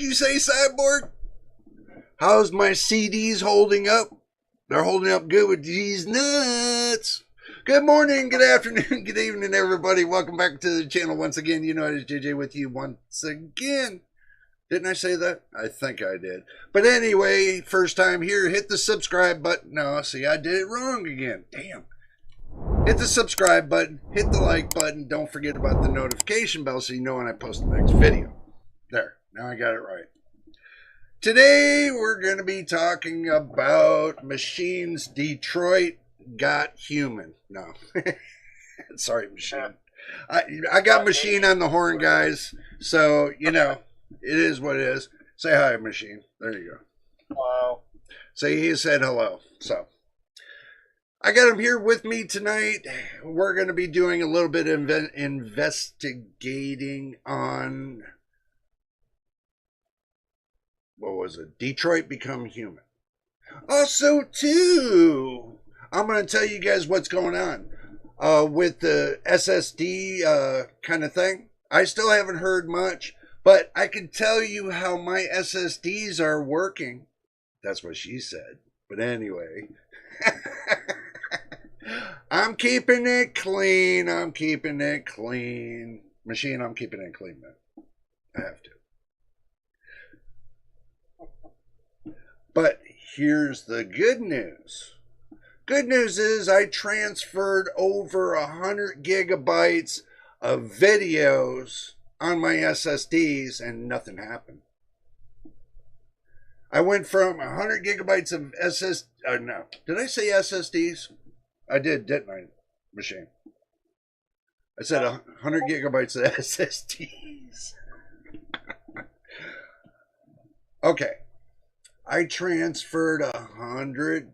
you say, Cyborg? How's my CDs holding up? They're holding up good with these nuts. Good morning, good afternoon, good evening, everybody. Welcome back to the channel once again. You know, it's JJ with you once again. Didn't I say that? I think I did. But anyway, first time here, hit the subscribe button. No, see, I did it wrong again. Damn. Hit the subscribe button, hit the like button. Don't forget about the notification bell so you know when I post the next video. There, now I got it right. Today, we're going to be talking about Machines Detroit Got Human. No. Sorry, Machine. I got Machine on the horn, guys. So, you know, it is what it is. Say hi, Machine. There you go. Hello. So he said hello. So, I got him here with me tonight. We're going to be doing a little bit of investigating on... what was it? Detroit Become Human. Also, too, I'm going to tell you guys what's going on with the SSD kind of thing. I still haven't heard much, but I can tell you how my SSDs are working. That's what she said. But anyway, I'm keeping it clean. I'm keeping it clean. Machine, I'm keeping it clean, man. I have to. But here's the good news. Good news is I transferred over 100 gigabytes of videos on my SSDs and nothing happened. I went from 100 gigabytes of no. Did I say SSDs? I did, didn't I, Machine? I said 100 gigabytes of SSDs. Okay. I transferred 100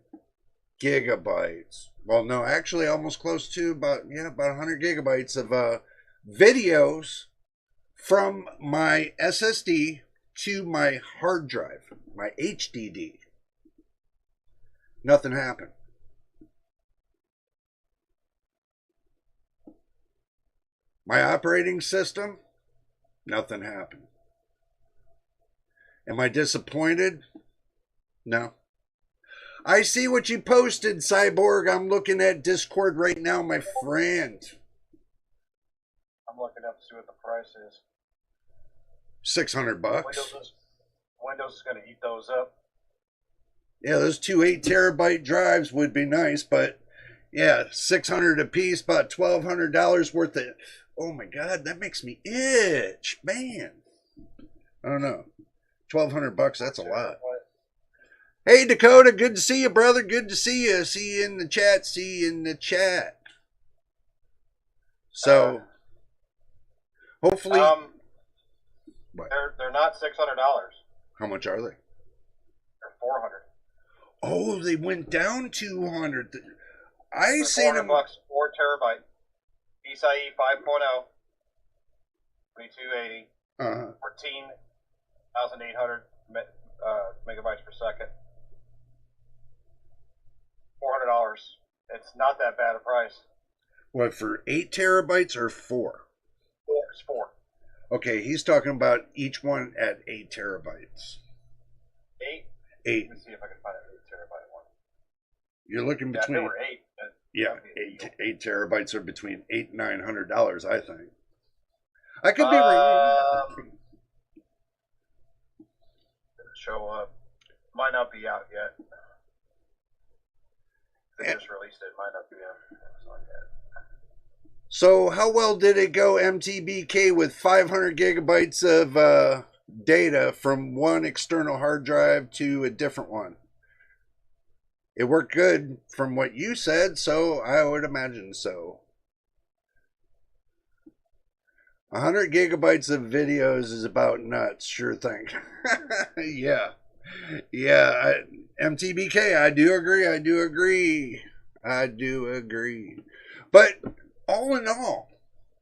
gigabytes. Well, no, actually almost close to about 100 gigabytes of videos from my SSD to my hard drive, my HDD. Nothing happened. My operating system, nothing happened. Am I disappointed? No. I see what you posted, Cyborg. I'm looking at Discord right now, my friend. I'm looking up to see what the price is. $600. Windows is going to eat those up. Yeah, those two 8 terabyte drives would be nice, but yeah, $600 a piece, about $1,200 worth of. Oh my God, that makes me itch, man. I don't know. $1,200, that's a lot. Hey, Dakota, good to see you, brother. Good to see you. See you in the chat. See you in the chat. So, hopefully... they're not $600. How much are they? They're $400. Oh, they went down $200. I seen them... $400, 4 terabyte. PCIe 5.0. 2280. 14,800 megabytes per second. $400. It's not that bad a price. What, for 8 terabytes or 4? It's 4. Okay, he's talking about each one at 8 terabytes. 8? 8. Let me see if I can find an 8 terabyte one. You're looking between... Yeah, if they were 8. 8 terabytes are between $800 and $900, I think. I could be wrong. Show up. Might not be out yet. They just released it. Might not be out. It's not yet. So how well did it go, MTBK, with 500 gigabytes of data from one external hard drive to a different one? It worked good from what you said, so I would imagine so. 100 gigabytes of videos is about nuts, sure thing. Yeah. Yeah, MTBK, I do agree. But all in all,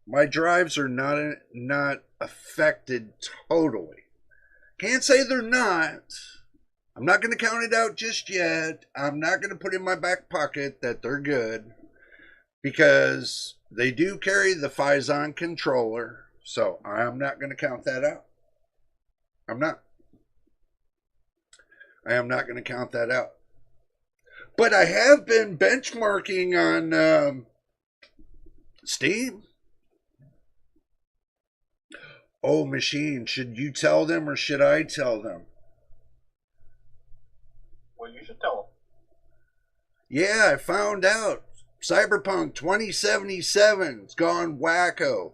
my drives are not affected totally. Can't say they're not. I'm not going to count it out just yet. I'm not going to put in my back pocket that they're good, because they do carry the Phison controller. So I'm not going to count that out. I'm not. I am not going to count that out. But I have been benchmarking on Steam. Oh, machine, should you tell them or should I tell them? Well, you should tell them. Yeah, I found out. Cyberpunk 2077's gone wacko.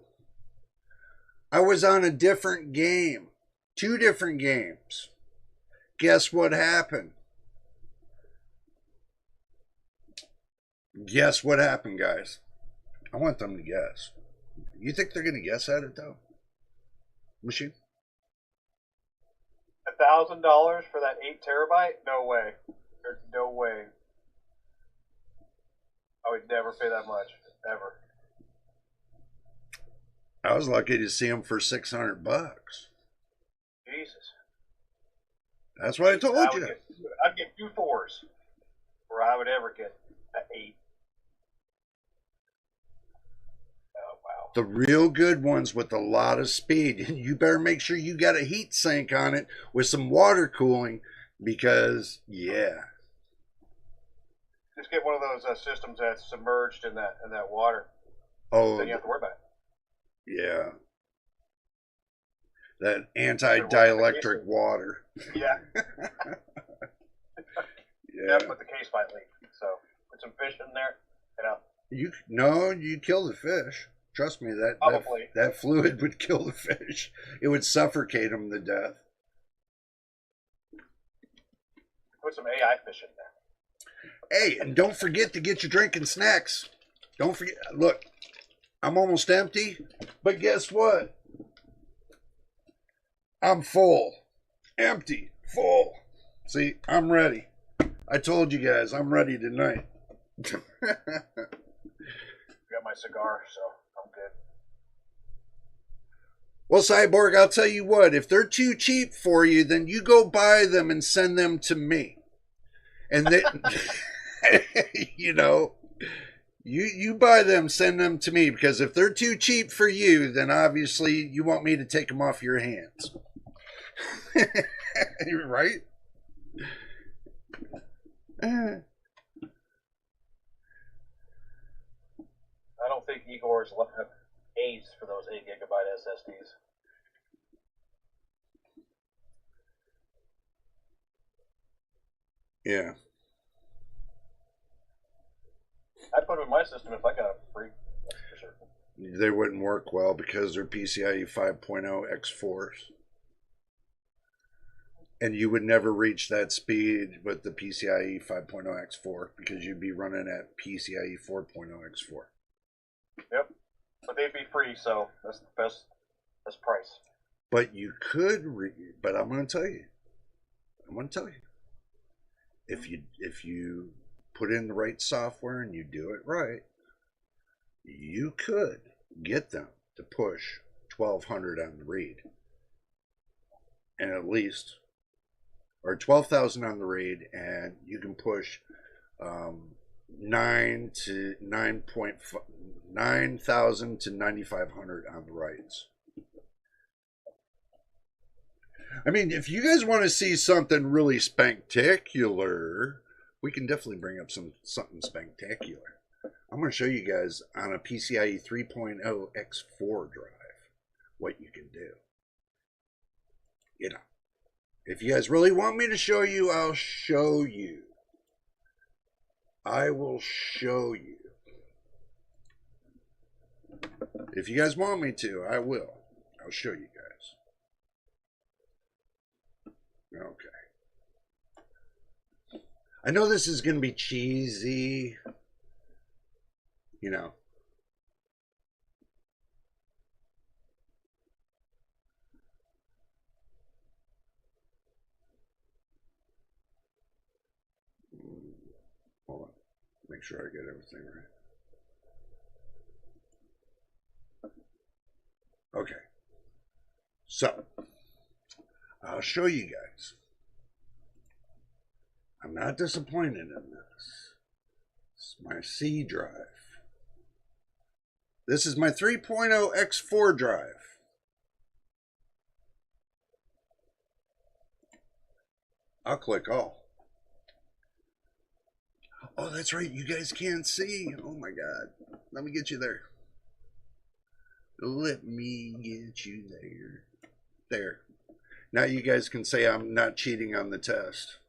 I was on a different game. 2 different games. Guess what happened? Guess what happened, guys? I want them to guess. You think they're going to guess at it, though? Machine? $1,000 for that 8 terabyte? No way. There's no way. I would never pay that much. Ever. I was lucky to see them for $600. Jesus. That's what I told you. I'd get 2 4s where I would ever get an 8. Oh, wow. The real good ones with a lot of speed. You better make sure you got a heat sink on it with some water cooling because, yeah. Just get one of those systems that's submerged in that water. Oh, then you have to worry about it. Yeah. That anti-dielectric water. Yeah. Yeah. Put the case might leak. So put some fish in there. You kill the fish. Trust me, Probably. that fluid would kill the fish. It would suffocate them to death. Put some AI fish in there. Hey, and don't forget to get your drink and snacks. Don't forget. Look, I'm almost empty, but guess what? I'm full. Empty. Full. See, I'm ready. I told you guys, I'm ready tonight. Got my cigar, so I'm good. Well, Cyborg, I'll tell you what. If they're too cheap for you, then you go buy them and send them to me. And they, you know, you buy them, send them to me. Because if they're too cheap for you, then obviously you want me to take them off your hands. Right? I don't think Igor's left A's for those 8 gigabyte SSDs. Yeah. I'd put them in my system if I got them free. That's for certain. They wouldn't work well because they're PCIe 5.0 X4s. And you would never reach that speed with the PCIe 5.0 X4 because you'd be running at PCIe 4.0 X4. Yep. But they'd be free, so that's the best price. But you could but I'm going to tell you. If you put in the right software and you do it right, you could get them to push 1200 on the read. And at least, or 12,000 on the read, and you can push 9,000 to 9,500 on the writes. I mean, if you guys want to see something really spectacular, we can definitely bring up something spectacular. I'm going to show you guys on a PCIe 3.0 X4 drive what you can do. You know, if you guys really want me to show you, I'll show you. I will show you. If you guys want me to, I will. I'll show you guys. Okay. I know this is going to be cheesy. You know. Hold on. Make sure I get everything right. Okay. So, I'll show you guys. I'm not disappointed in this. It's my C drive. This is my 3.0 X4 drive. I'll click all. Oh, that's right. You guys can't see. Oh my God. Let me get you there. Let me get you there. There. Now you guys can say I'm not cheating on the test.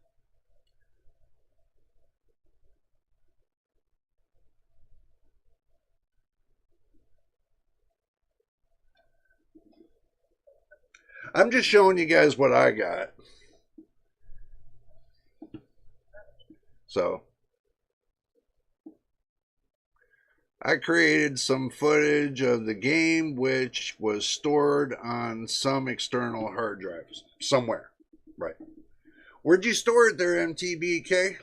I'm just showing you guys what I got. So I created some footage of the game which was stored on some external hard drives somewhere. Right. Where'd you store it there, MTBK?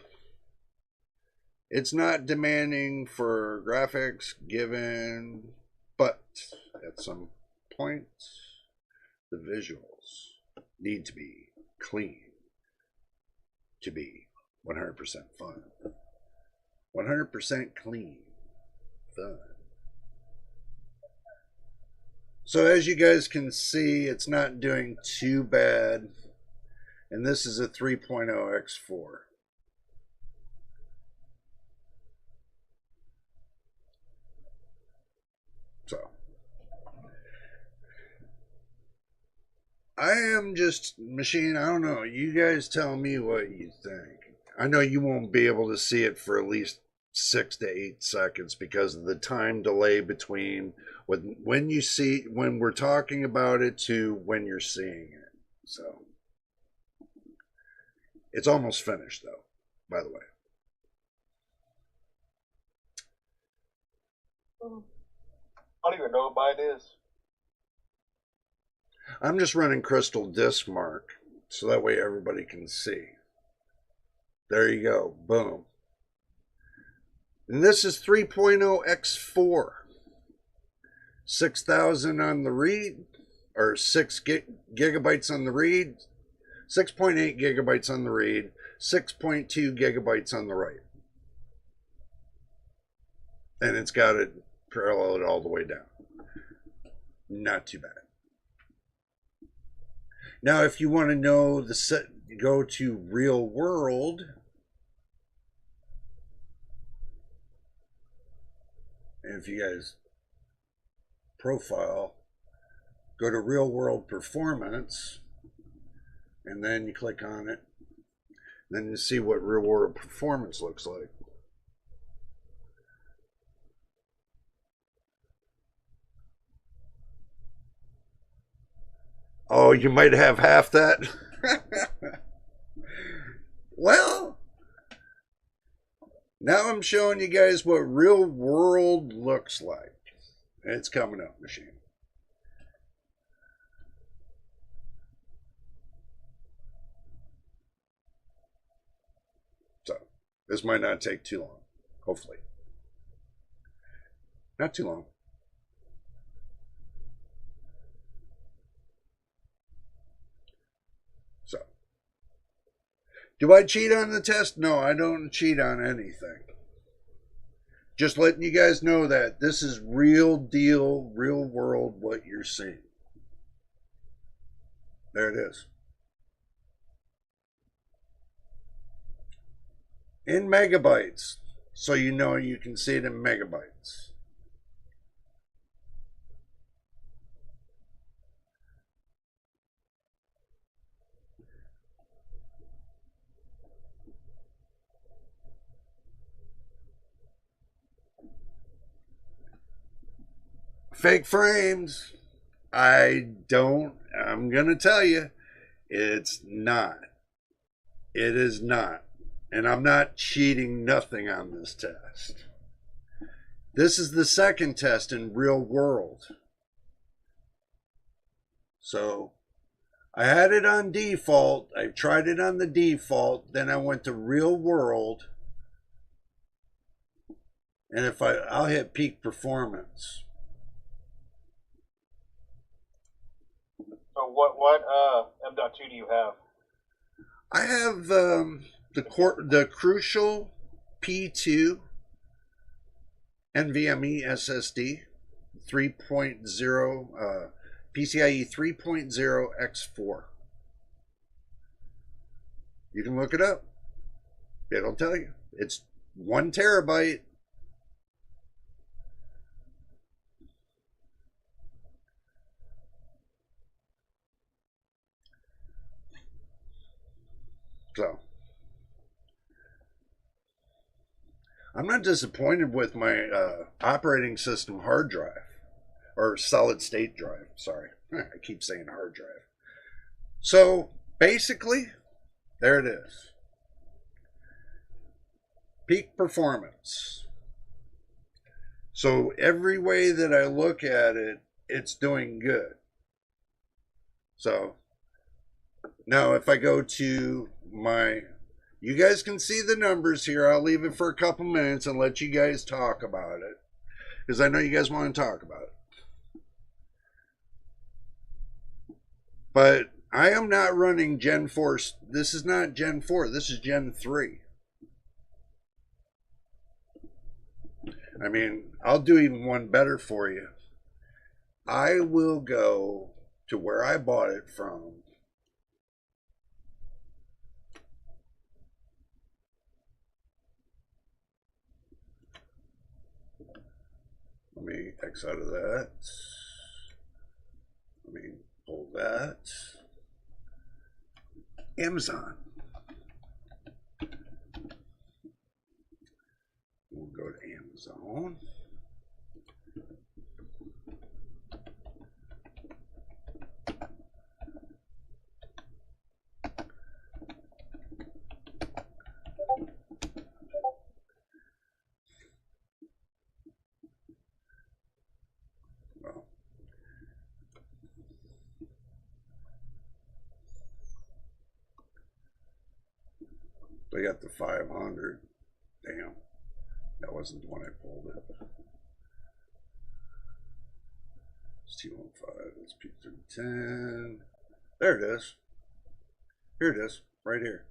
It's not demanding for graphics given, but at some point the visuals need to be clean to be 100% fun. 100% clean fun. So as you guys can see, it's not doing too bad. And this is a 3.0 X4. So I am just machine. I don't know. You guys tell me what you think. I know you won't be able to see it for at least 6 to 8 seconds because of the time delay between when we're talking about it to when you're seeing it. So it's almost finished though, by the way. I don't even know what mine is. I'm just running Crystal Disk Mark so that way everybody can see. There you go. Boom. And this is 3.0 X4. 6,000 on the read, or 6 gigabytes on the read, 6.8 gigabytes on the read, 6.2 gigabytes on the write. And it's got it paralleled all the way down. Not too bad. Now, if you want to know the set, go to real world. And if you guys profile, go to real world performance, and then you click on it. Then you see what real world performance looks like. Oh, you might have half that. Well, now I'm showing you guys what real world looks like. It's coming up, machine. So, this might not take too long, hopefully. Not too long. So, do I cheat on the test? No, I don't cheat on anything. Just letting you guys know that this is real deal, real world, what you're seeing. There it is. In megabytes, so you know you can see it in megabytes. Fake frames. I'm gonna tell you, it's not. It is not. And I'm not cheating nothing on this test. This is the second test in real world. So I had it on default. I tried it on the default. Then I went to real world. And if I'll hit peak performance. So what M.2 do you have? I have the Crucial P2 NVMe SSD 3.0 PCIe 3.0 X4. You can look it up. It'll tell you. It's 1 terabyte. So, I'm not disappointed with my operating system hard drive. Or solid state drive, sorry. I keep saying hard drive. So, basically, there it is. Peak performance. So, every way that I look at it, it's doing good. So, now if I go to my... You guys can see the numbers here. I'll leave it for a couple minutes and let you guys talk about it. Because I know you guys want to talk about it. But I am not running Gen 4. This is not Gen 4. This is Gen 3. I mean, I'll do even one better for you. I will go to where I bought it from. Let me X out of that. Let me pull that. Amazon. We'll go to Amazon. They got the 500. Damn. That wasn't the one I pulled it. It's T15. It's P310. There it is. Here it is. Right here.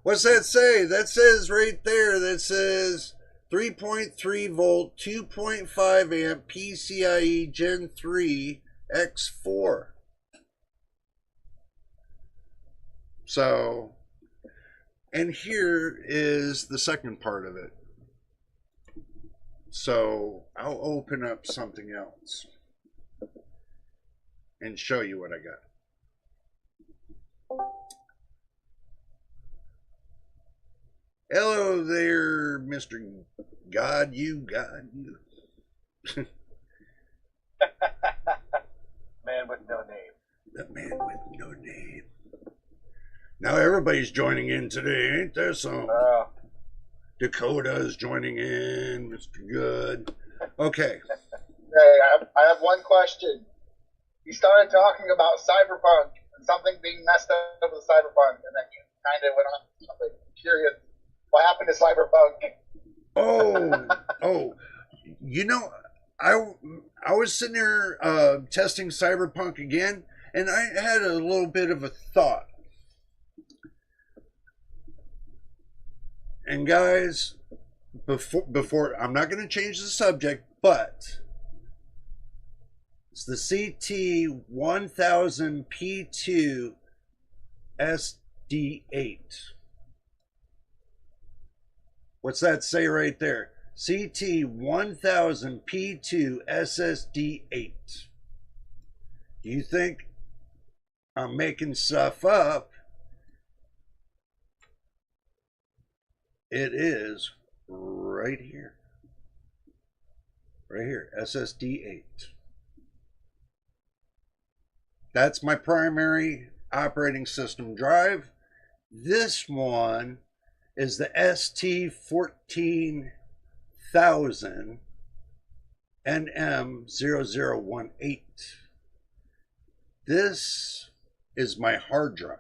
What's that say? That says right there, that says 3.3 volt, 2.5 amp PCIe Gen 3 X4. So, and here is the second part of it. So, I'll open up something else and show you what I got. Hello there, Mr. God, you. Man with no name. The man with no name. Now everybody's joining in today, ain't there some? Dakota's joining in, Mr. Good. Okay. Hey, I have one question. You started talking about Cyberpunk and something being messed up with Cyberpunk, and then you kind of went on something. I'm curious. What happened to Cyberpunk? Oh, you know, I was sitting there testing Cyberpunk again, and I had a little bit of a thought. And guys, before I'm not going to change the subject, but it's the CT1000P2 SD8. What's that say right there? CT1000P2 SSD8. Do you think I'm making stuff up? It is right here. Right here, SSD8. That's my primary operating system drive. This one is the ST14000 NM0018. This is my hard drive.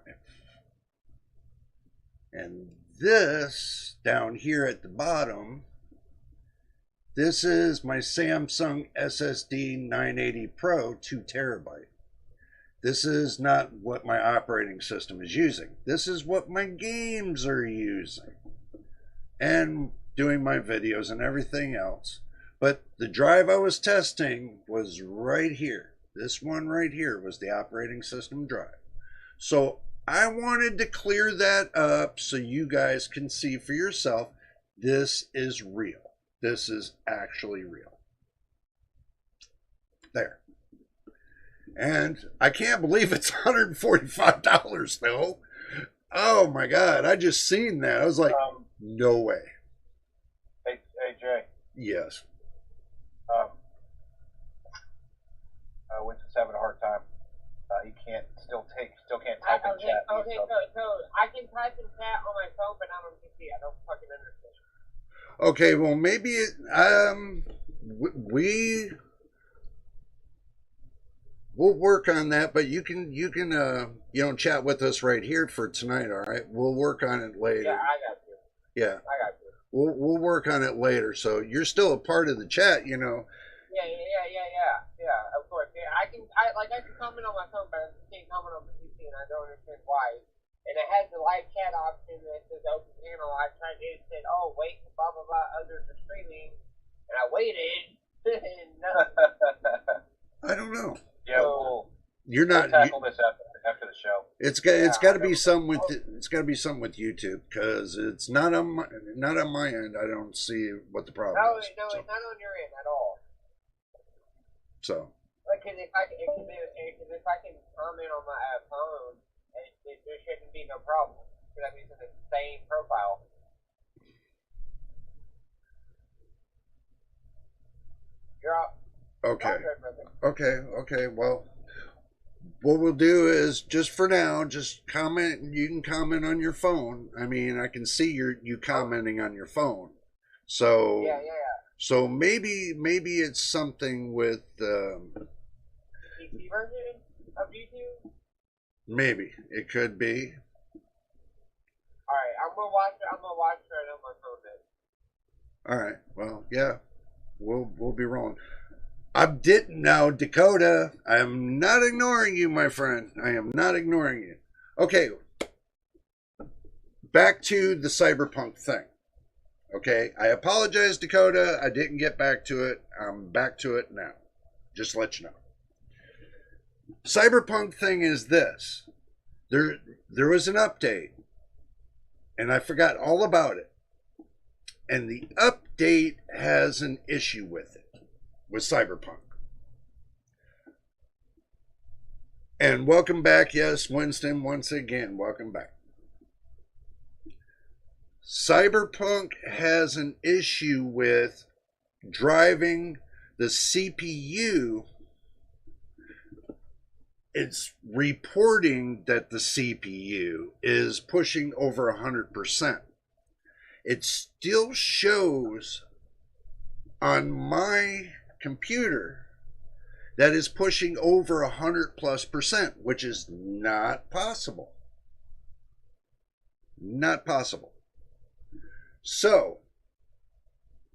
And this down here at the bottom, this is my Samsung SSD 980 Pro 2 terabyte. This is not what my operating system is using. This is what my games are using. and doing my videos and everything else. But the drive I was testing was right here. This one right here was the operating system drive. So I wanted to clear that up so you guys can see for yourself, this is real. This is actually real. There. And I can't believe it's $145 though. Oh my God, I just seen that. I was like, no way. Hey Jay. Yes. Winston's having a hard time. He still can't type in chat. Okay, so I can type in chat on my phone, but not on PC. I don't fucking understand. Okay, well maybe we'll work on that, but you can chat with us right here for tonight, all right? We'll work on it later. Yeah, I got you. Yeah. I got you. We'll work on it later. So you're still a part of the chat, you know. Yeah, of course. Yeah, I can comment on my phone, but I can't comment on the PC, and I don't understand why. And it has the live chat option that says open panel. I tried it, said, oh, wait, blah, blah, blah, others are streaming. And I waited, and nothing. I don't know. Yeah, You're not. We'll tackle this after the show. It's got to be something with YouTube, because it's not on my end. I don't see what the problem is. No, it's not on your end at all. So. Because if I can comment on my phone, there shouldn't be no problem. Because that means it's the same profile. You're up. Okay. Well, what we'll do is, just for now, just comment. You can comment on your phone. I mean, I can see you commenting on your phone. So Yeah. So maybe it's something with PC version of YouTube. Maybe it could be. All right, I'm gonna watch it right on my phone then. All right. Well, yeah, we'll be rolling. Now, Dakota, I am not ignoring you, my friend. I am not ignoring you. Okay. Back to the cyberpunk thing. Okay. I apologize, Dakota. I didn't get back to it. I'm back to it now. Just to let you know. Cyberpunk thing is this. There was an update, and I forgot all about it. And the update has an issue with it. With Cyberpunk. And welcome back, yes, Winston, once again, welcome back. Cyberpunk has an issue with driving the CPU. It's reporting that the CPU is pushing over 100%. It still shows on my computer that is pushing over 100+%, which is not possible. Not possible. So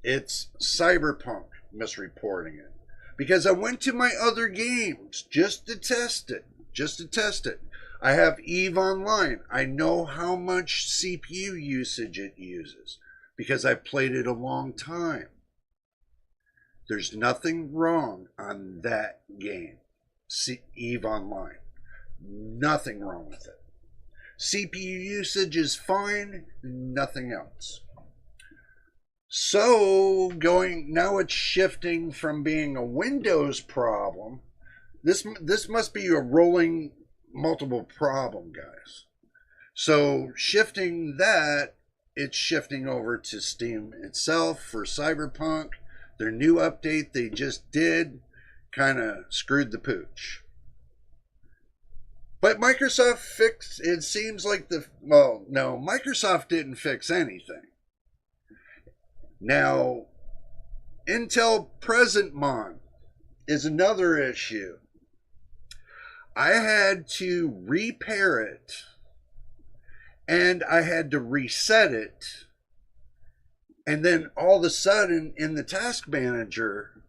it's Cyberpunk misreporting it, because I went to my other games just to test it. I have EVE Online. I know how much CPU usage it uses because I played it a long time. There's nothing wrong on that game, EVE Online. Nothing wrong with it. CPU usage is fine, nothing else. So now it's shifting from being a Windows problem. This must be a rolling multiple problem, guys. So shifting that, it's shifting over to Steam itself for Cyberpunk. Their new update they just did kind of screwed the pooch. But Microsoft fixed, it seems like no, Microsoft didn't fix anything. Now, Intel Presentmon is another issue. I had to repair it, and I had to reset it. And then all of a sudden, in the task manager,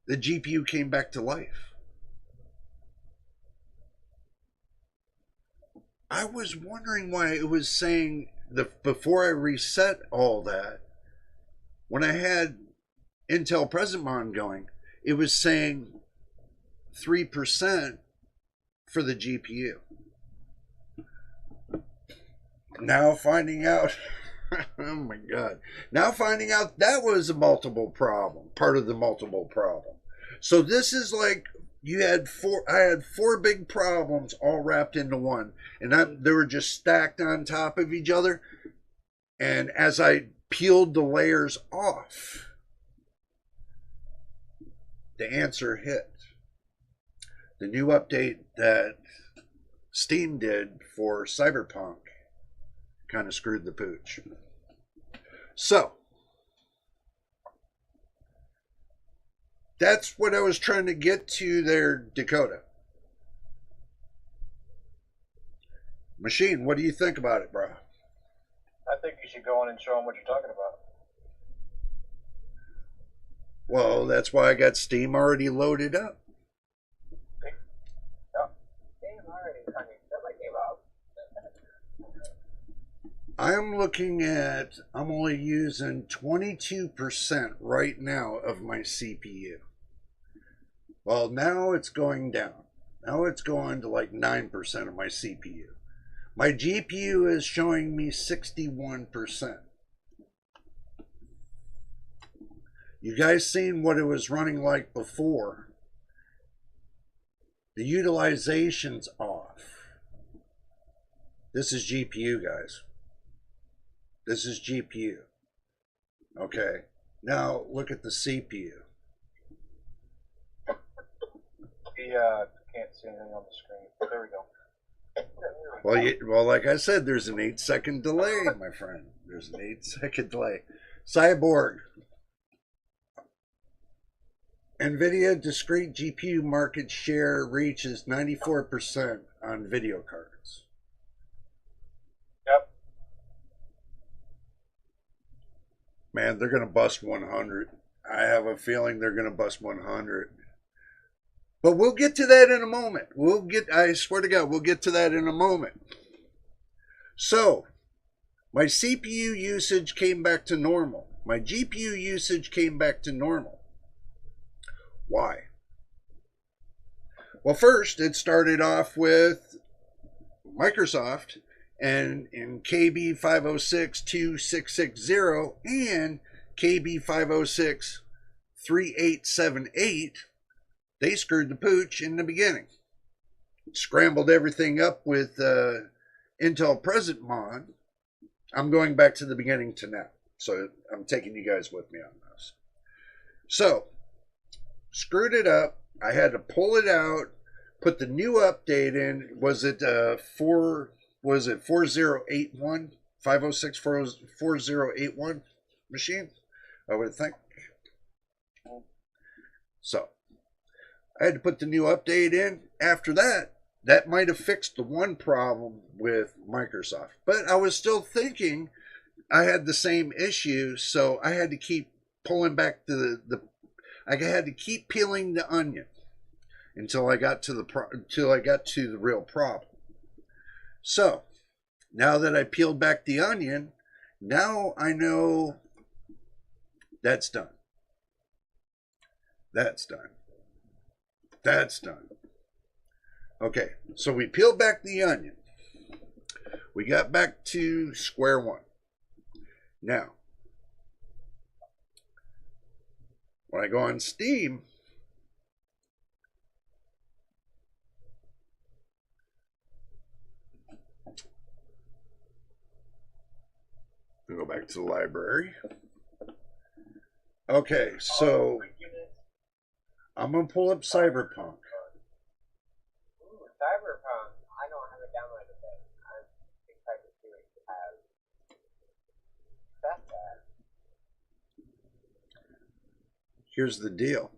the GPU came back to life. I was wondering why it was saying before I reset all that, when I had Intel Present Mon going, it was saying 3% for the GPU. Now finding out, oh my God, now finding out that was a multiple problem, part of the multiple problem. So this is like I had four big problems all wrapped into one, and they were just stacked on top of each other. And as I peeled the layers off, the answer hit. The new update that Steam did for Cyberpunk kind of screwed the pooch. So, that's what I was trying to get to there, Dakota. Machine, what do you think about it, bro? I think you should go on and show them what you're talking about. Well, that's why I got Steam already loaded up. I'm looking at, I'm only using 22% right now of my CPU. Well, now it's going down. Now it's going to like 9% of my CPU. My GPU is showing me 61%. You guys seen what it was running like before. The utilization's off. This is GPU, guys. This is GPU. Okay. Now look at the CPU. We can't see anything on the screen. There we go. Well, like I said, there's an 8-second delay, my friend. There's an 8-second delay. Cyborg. NVIDIA discrete GPU market share reaches 94% on video cards. Yep. Man, they're going to bust 100. I have a feeling they're going to bust 100. But we'll get to that in a moment. I swear to God, we'll get to that in a moment. So, my CPU usage came back to normal. My GPU usage came back to normal. Why? Well, first, it started off with Microsoft and in KB 506.2660 and KB 506.3878, they screwed the pooch in the beginning. Scrambled everything up with Intel Present Mon. I'm going back to the beginning to now. So I'm taking you guys with me on this. So, screwed it up. I had to pull it out, put the new update in. Was it 4081? 506 4081 machine? I would think. So, I had to put the new update in. After that, that might have fixed the one problem with Microsoft. But I was still thinking I had the same issue, so I had to keep pulling back I had to keep peeling the onion until I got to the real problem. So, now that I peeled back the onion, now I know that's done. That's done. That's done. Okay, so we peeled back the onion. We got back to square one. Now, when I go on Steam, we go back to the library. Okay, so I'm going to pull up Cyberpunk. Cyberpunk, I don't have it downloaded, but I'm excited to see what you have. That's that. Here's the deal.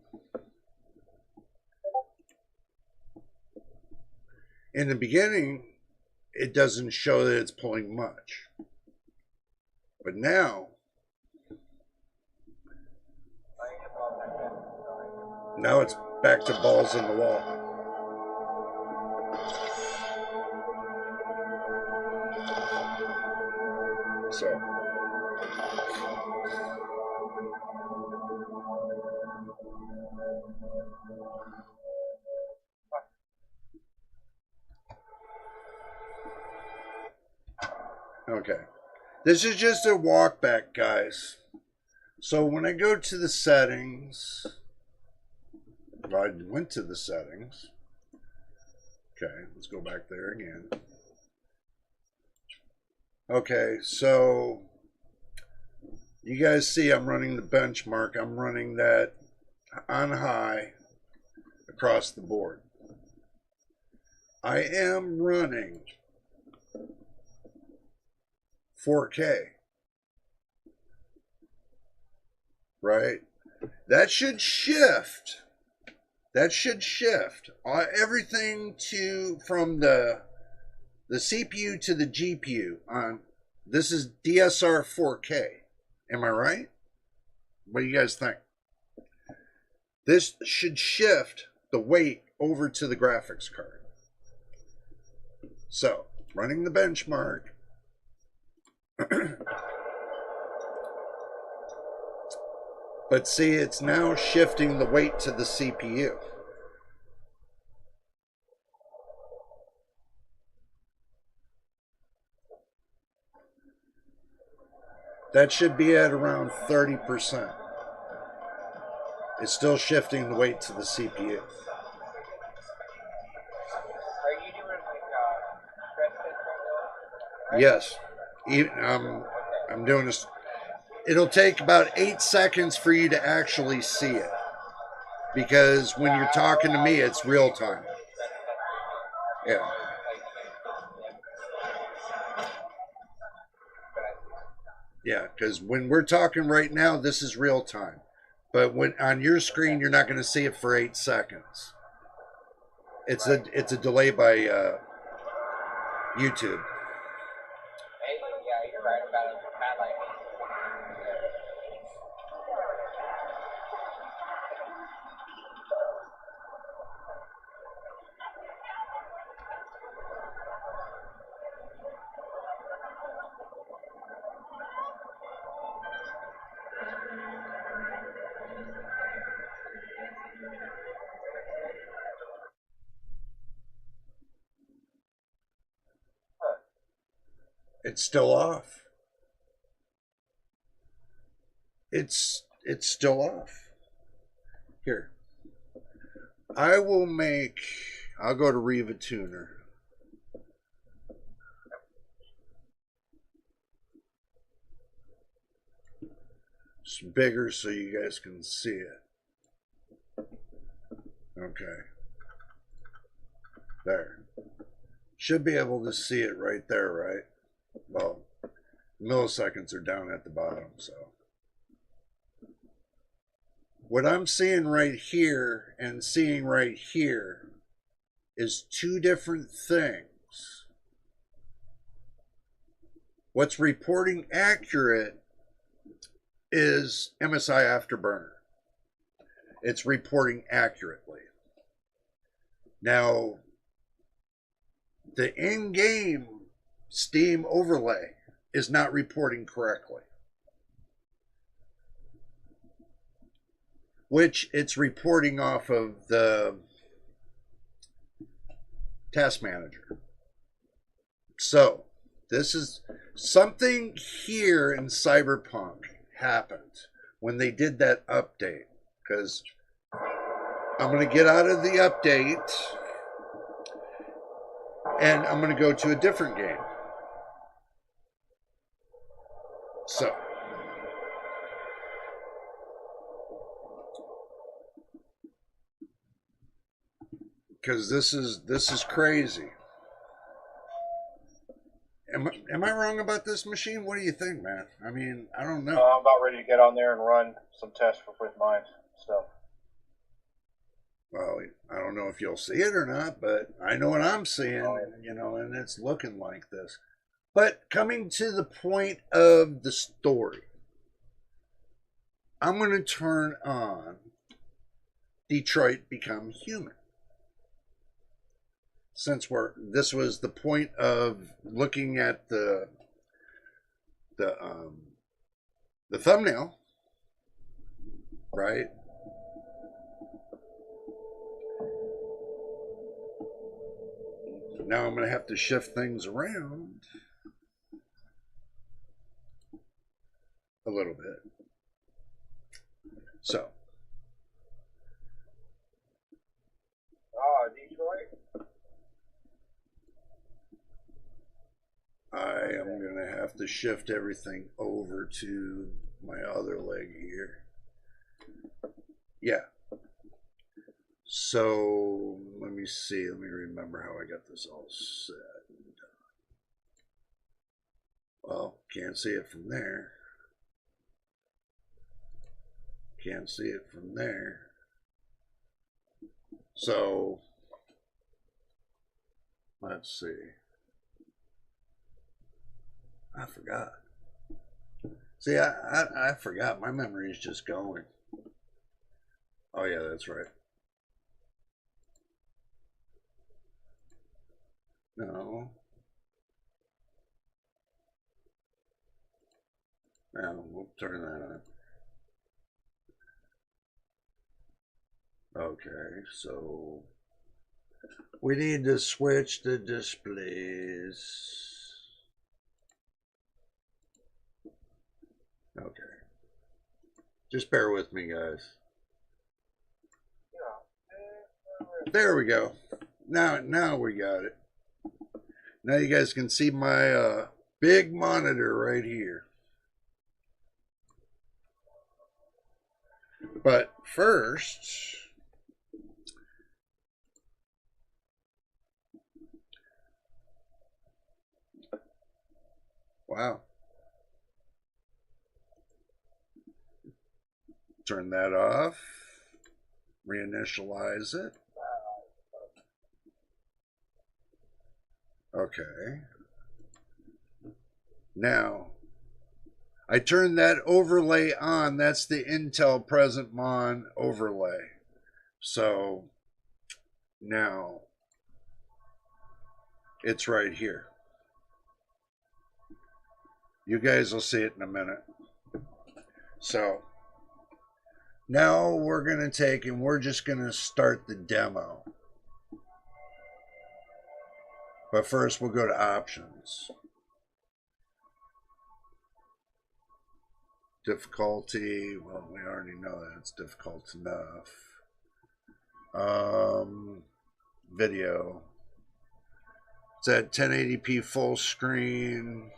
In the beginning, it doesn't show that it's pulling much. But now it's back to balls in the wall. So. Okay. This is just a walk back, guys. So when I go to the settings, I went to the settings. Okay, let's go back there again. Okay, so you guys see I'm running the benchmark. I'm running that on high across the board. I am running 4K. Right? That should shift. That should shift everything from the CPU to the GPU on. This is DSR 4K. Am I right? What do you guys think? This should shift the weight over to the graphics card. So, running the benchmark. But see, it's now shifting the weight to the CPU. That should be at around 30%. It's still shifting the weight to the CPU. Are you doing like stress test right now? Yes. I'm doing this. It'll take about 8 seconds for you to actually see it. Because when you're talking to me, it's real time. Yeah. Yeah, because when we're talking right now, this is real time. But when on your screen, you're not going to see it for 8 seconds. It's a delay by YouTube. Yeah, you're right about it. It's still off. It's still off. Here. I'll go to Riva Tuner. It's bigger so you guys can see it. Okay. There. Should be able to see it right there, right? Well, milliseconds are down at the bottom, so. What I'm seeing right here and seeing right here is two different things. What's reporting accurate is MSI Afterburner. It's reporting accurately. Now, the in-game Steam overlay is not reporting correctly, which it's reporting off of the task manager. So this is something here in Cyberpunk happened when they did that update, because I'm going to get out of the update and I'm going to go to a different game. So, because this is crazy. Am I wrong about this machine? What do you think, man? I mean, I don't know. I'm about ready to get on there and run some tests with mine stuff. Well, I don't know if you'll see it or not, but I know what I'm seeing, and it's looking like this. But coming to the point of the story, I'm going to turn on Detroit Become Human. Since this was the point of looking at the the thumbnail, right? Now I'm going to have to shift things around a little bit. So. Oh, Detroit. I am going to have to shift everything over to my other leg here. Yeah. So, let me see. Let me remember how I got this all set. Well, can't see it from there. Can't see it from there. So, let's see. I forgot. See, I forgot. My memory is just going. Oh, yeah, that's right. No. Now, we'll turn that on. Okay, so we need to switch the displays. Okay. Just bear with me, guys. There we go. Now we got it. Now you guys can see my big monitor right here. But first, wow. Turn that off. Reinitialize it. Okay. Now, I turned that overlay on. That's the Intel Present Mon overlay. So, now, it's right here. You guys will see it in a minute. So, now we're going to take and we're just going to start the demo. But first we'll go to options. Difficulty, well, we already know that it's difficult enough. Video. It's at 1080p full screen.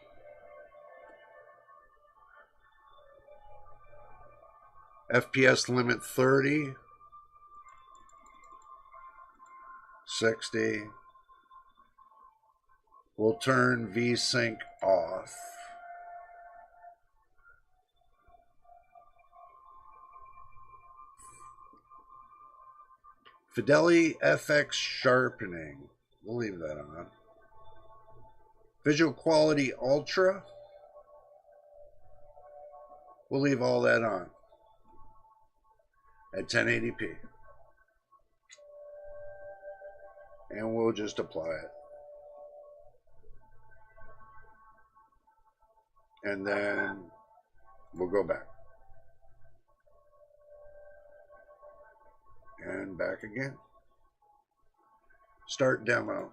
FPS limit 30. 60. We'll turn VSync off. Fidelity FX sharpening. We'll leave that on. Visual quality ultra. We'll leave all that on at 1080p. And we'll just apply it. And then we'll go back. And back again. Start demo.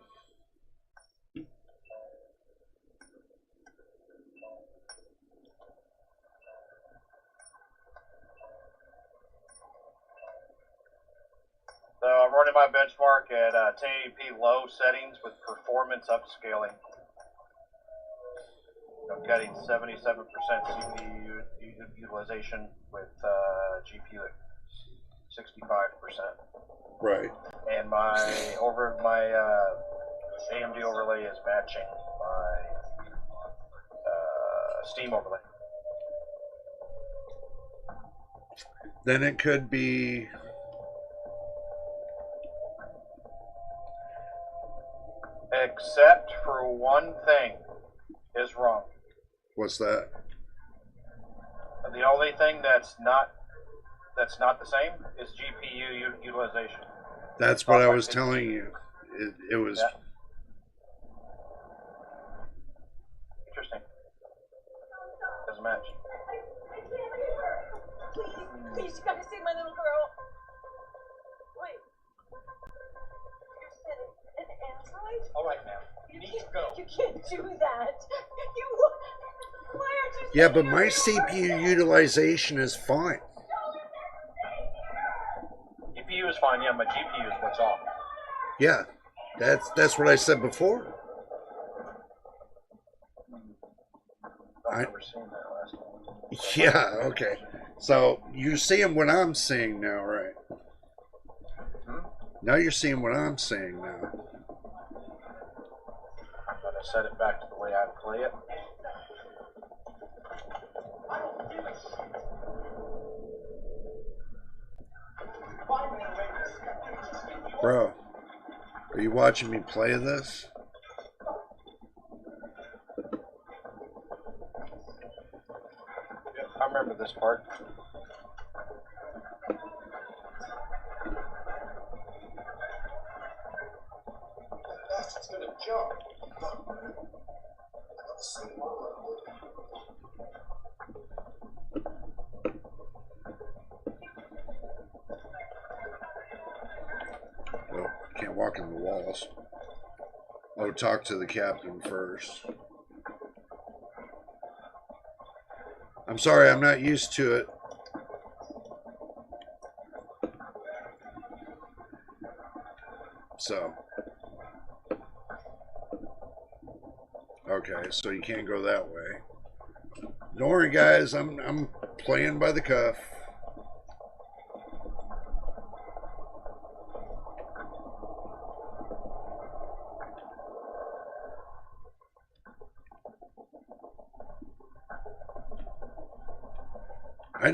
So I'm running my benchmark at 1080p low settings with performance upscaling. I'm getting 77% CPU utilization with GPU at 65%. Right. And my AMD overlay is matching my Steam overlay. Then it could be Except for one thing is wrong. what's that? The only thing that's not the same is GPU utilization. That's what I was telling you. It was. Interesting. match. Please, you gotta save my little girl. Wait. You're setting an android? All right, ma'am. You need to go. You can't do that. Why aren't you? Yeah, but my CPU utilization is fine. GPU is fine. Yeah, my GPU is what's off. Yeah, that's what I said before. I remember seeing that last time. Yeah, okay. So you're seeing what I'm seeing now, right? Now you're seeing what I'm seeing now. I'm gonna set it back to the way I play it. Bro, are you watching me play this? Yep, I remember this part. It's gonna jump. Well, can't walk in the walls. Oh, talk to the captain first. I'm sorry, I'm not used to it. So. Okay, so you can't go that way. Don't worry, guys. I'm playing by the cuff. I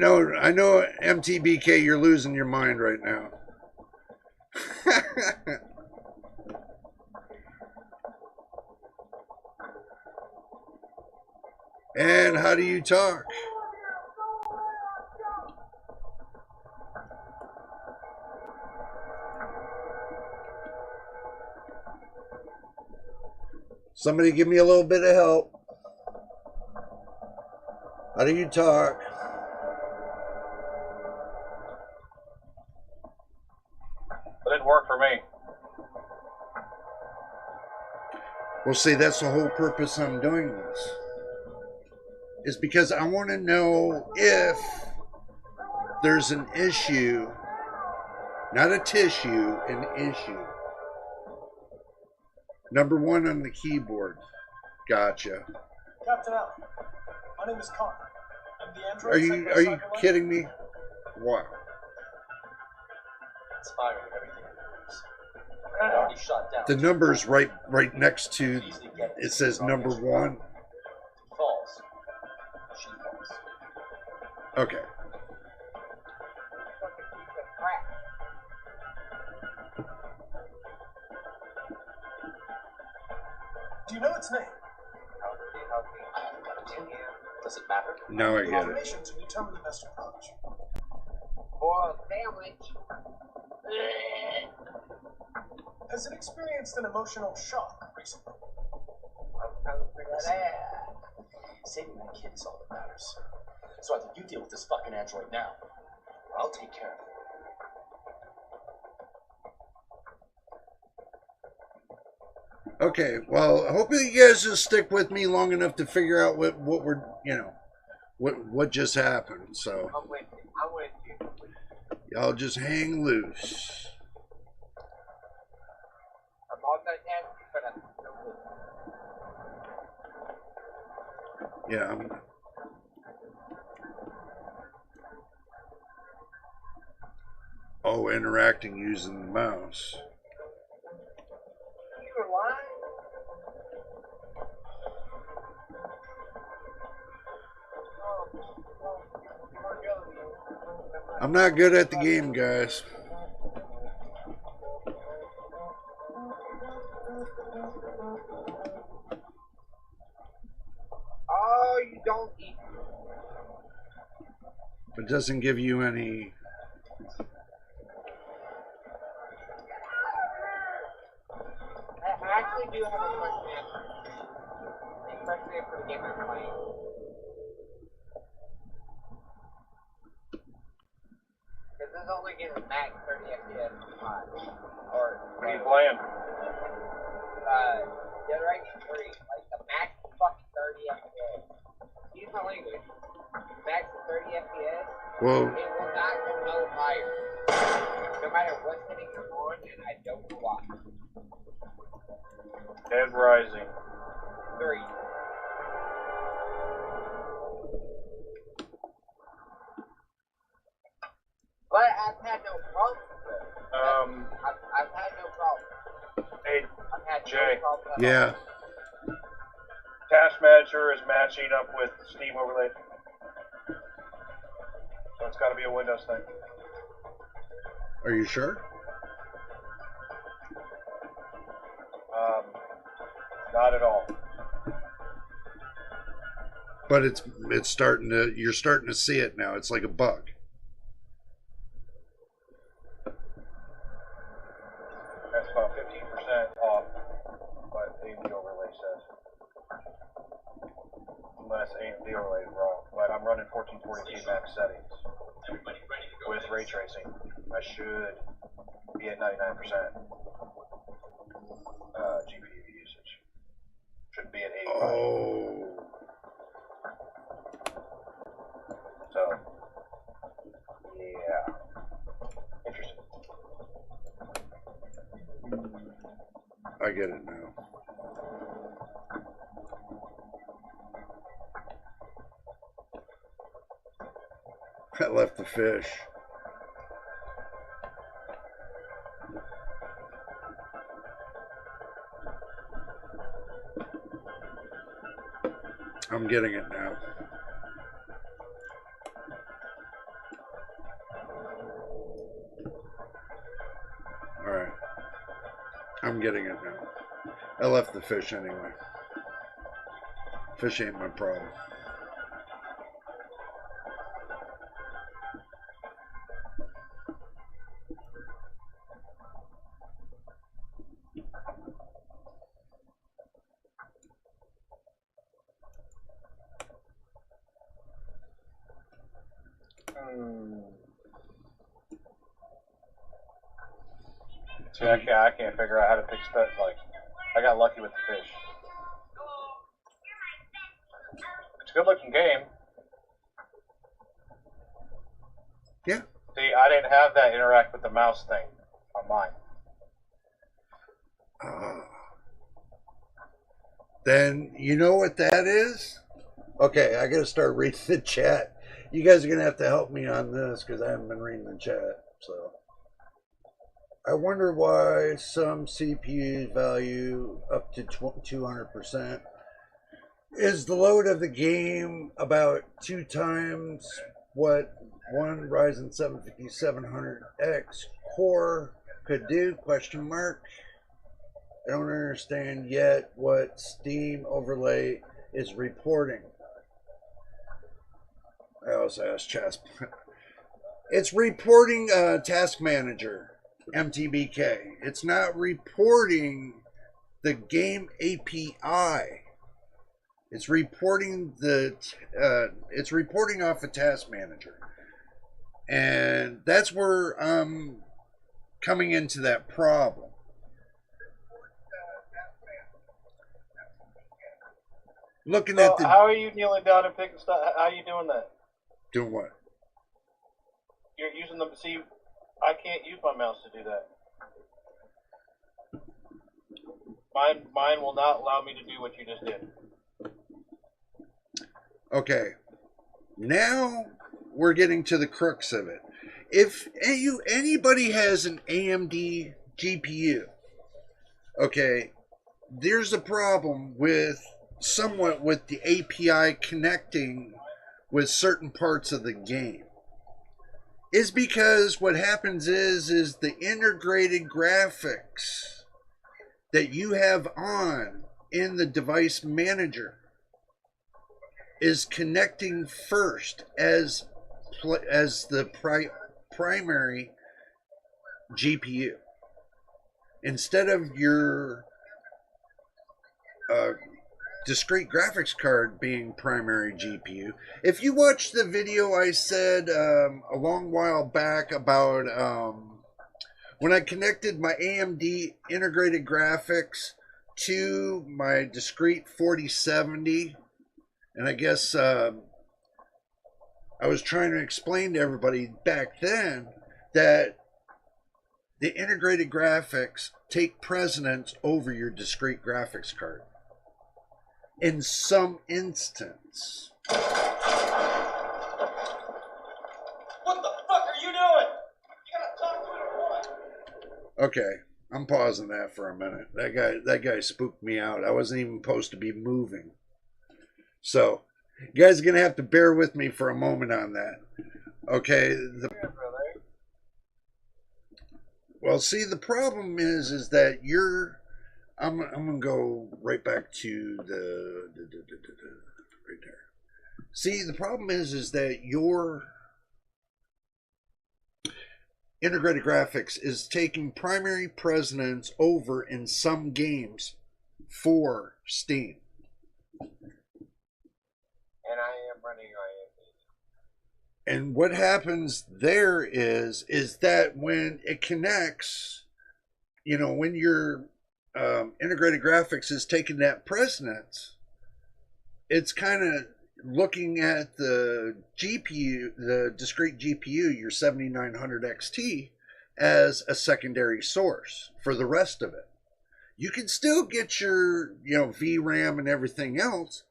know, MTBK, you're losing your mind right now. And how do you talk? Somebody give me a little bit of help. How do you talk? It didn't work for me. Well, see, that's the whole purpose I'm doing this. Is because I want to know if there's an issue, not a tissue, an issue. Number one on the keyboard. Gotcha. Captain Allen, my name is Connor. I'm the android. Are you kidding me? Wow. It's firing everything it moves. It already shot down. The number's right next to it says number one. Falls. She falls. Okay. Do you know its name? Does it matter? Now I get it. Information to determine the best approach. Boiled sandwich. Has it experienced an emotional shock recently? I'm trying to figure that out. Saving that kid is all that matters. So either you deal with this fucking android now, or I'll take care of it. Okay, well, hopefully you guys just stick with me long enough to figure out what we're, what just happened. So I'm with you. I'm with you. y'all just hang loose. I'm multitasking, but I'm still with you. Yeah. Oh, interacting using the mouse. You were lying. I'm not good at the game, guys. Oh, you don't eat. It doesn't give you any. I actually do have a question, especially for the game I'm playing. is only getting max 30 FPS. Or What are you playing? the other 3, like the max fucking 30 FPS. Use my language. Max 30 FPS. Whoa. It will not go no higher. No matter what setting you're on, and I don't know why. Dead Rising. 3. But I've had no problems with it. I've had no problems. Hey, I've had Jay. no problems at Yeah. all. Task Manager is matching up with Steam Overlay. So it's got to be a Windows thing. Are you sure? Not at all. But it's starting to, you're starting to see it now. It's like a bug. That's about 15% off what AMD Overlay says. Unless AMD Overlay is wrong. But I'm running 1440p max settings with ray tracing. I should be at 99% GPU usage. Should be at 85. Oh. So, yeah. Interesting. I get it now. I left the fish. I'm getting it now. All right. I'm getting it now. I left the fish anyway. Fish ain't my problem. See, I can't figure out how to pick stuff. Like, I got lucky with the fish. It's a good looking game. Yeah. See, I didn't have that interact with the mouse thing on mine. Then you know what that is? Okay, I gotta start reading the chat. You guys are gonna have to help me on this because I haven't been reading the chat. So I wonder why some CPU value up to 200%. Is the load of the game about 2 times what one Ryzen 7 5700X core could do? Question mark. I don't understand yet what Steam Overlay is reporting. I also asked Chas. It's reporting Task Manager, MTBK. It's not reporting the game API. It's reporting it's reporting off a Task Manager, and that's where I'm coming into that problem. Looking at the. How are you kneeling down and picking stuff? How are you doing that? Doing what? You're using them. See, I can't use my mouse to do that. Mine will not allow me to do what you just did. Okay, now we're getting to the crux of it. If anybody has an AMD GPU, okay, there's a problem with the API connecting with certain parts of the game. Is because what happens is the integrated graphics that you have on in the device manager is connecting first as the primary GPU instead of your discrete graphics card being primary GPU. If you watch the video I said a long while back about when I connected my AMD integrated graphics to my discrete 4070, and I guess I was trying to explain to everybody back then that the integrated graphics take precedence over your discrete graphics card. In some instance. What the fuck are you doing? You gotta talk to it or what? Okay, I'm pausing that for a minute. That guy spooked me out. I wasn't even supposed to be moving. So, you guys are gonna have to bear with me for a moment on that. Okay. Well, see, the problem is that you're. I'm gonna go right back to the right there. See, the problem is that your integrated graphics is taking primary precedence over in some games for Steam. And I am running IMD. And what happens there is that when it connects, you know, when your integrated graphics is taking that precedence, it's kind of looking at the GPU, the discrete GPU, your 7900 XT, as a secondary source for the rest of it. You can still get your, you know, VRAM and everything else,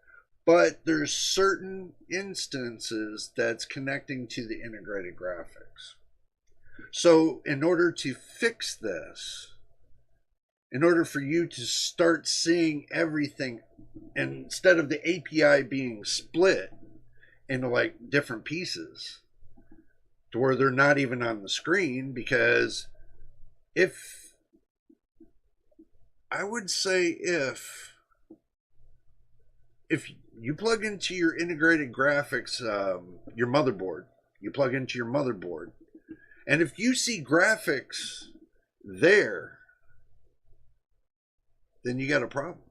but there's certain instances that's connecting to the integrated graphics. So in order to fix this, in order for you to start seeing everything, instead of the API being split into like different pieces, to where they're not even on the screen, because if you plug into your integrated graphics, your motherboard, and if you see graphics there, then you got a problem.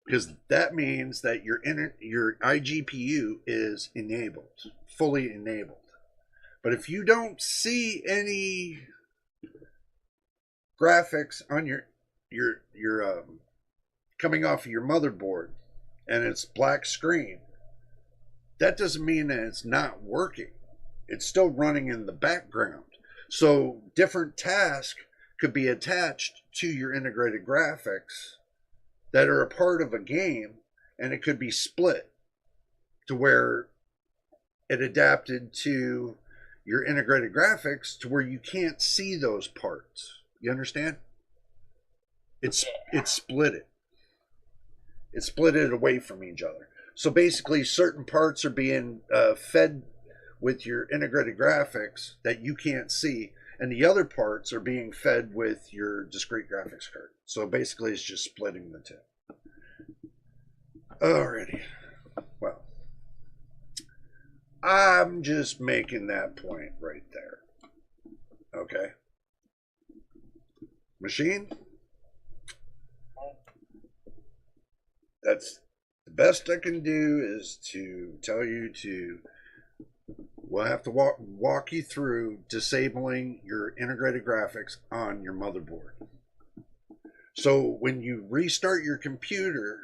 Because that means that your iGPU is enabled, fully enabled. But if you don't see any graphics on your coming off of your motherboard and it's black screen, that doesn't mean that it's not working. It's still running in the background. So different tasks could be attached to your integrated graphics that are a part of a game, and it could be split to where it adapted to your integrated graphics to where you can't see those parts. You understand? It split it. It split it away from each other. So basically, certain parts are being fed with your integrated graphics that you can't see, and the other parts are being fed with your discrete graphics card. So basically, it's just splitting the two. Alrighty. Well, I'm just making that point right there. Okay. Machine? That's the best I can do, is to tell you to, we'll have to walk you through disabling your integrated graphics on your motherboard. So when you restart your computer,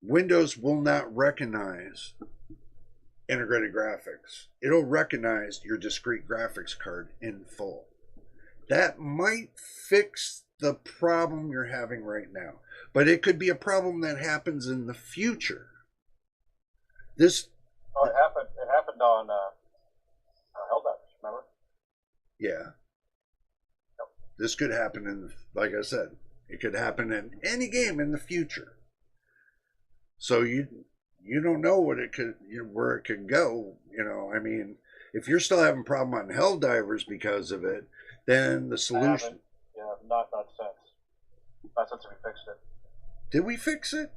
Windows will not recognize integrated graphics. It'll recognize your discrete graphics card in full. That might fix the problem you're having right now, but it could be a problem that happens in the future. This it happened on Helldivers, remember? Yeah. Yep. This could happen in, like I said, it could happen in any game in the future. So you don't know what it could, where it could go. You know, I mean, if you're still having a problem on Helldivers because of it, then the solution. Yeah, not since. Not since we fixed it. Did we fix it?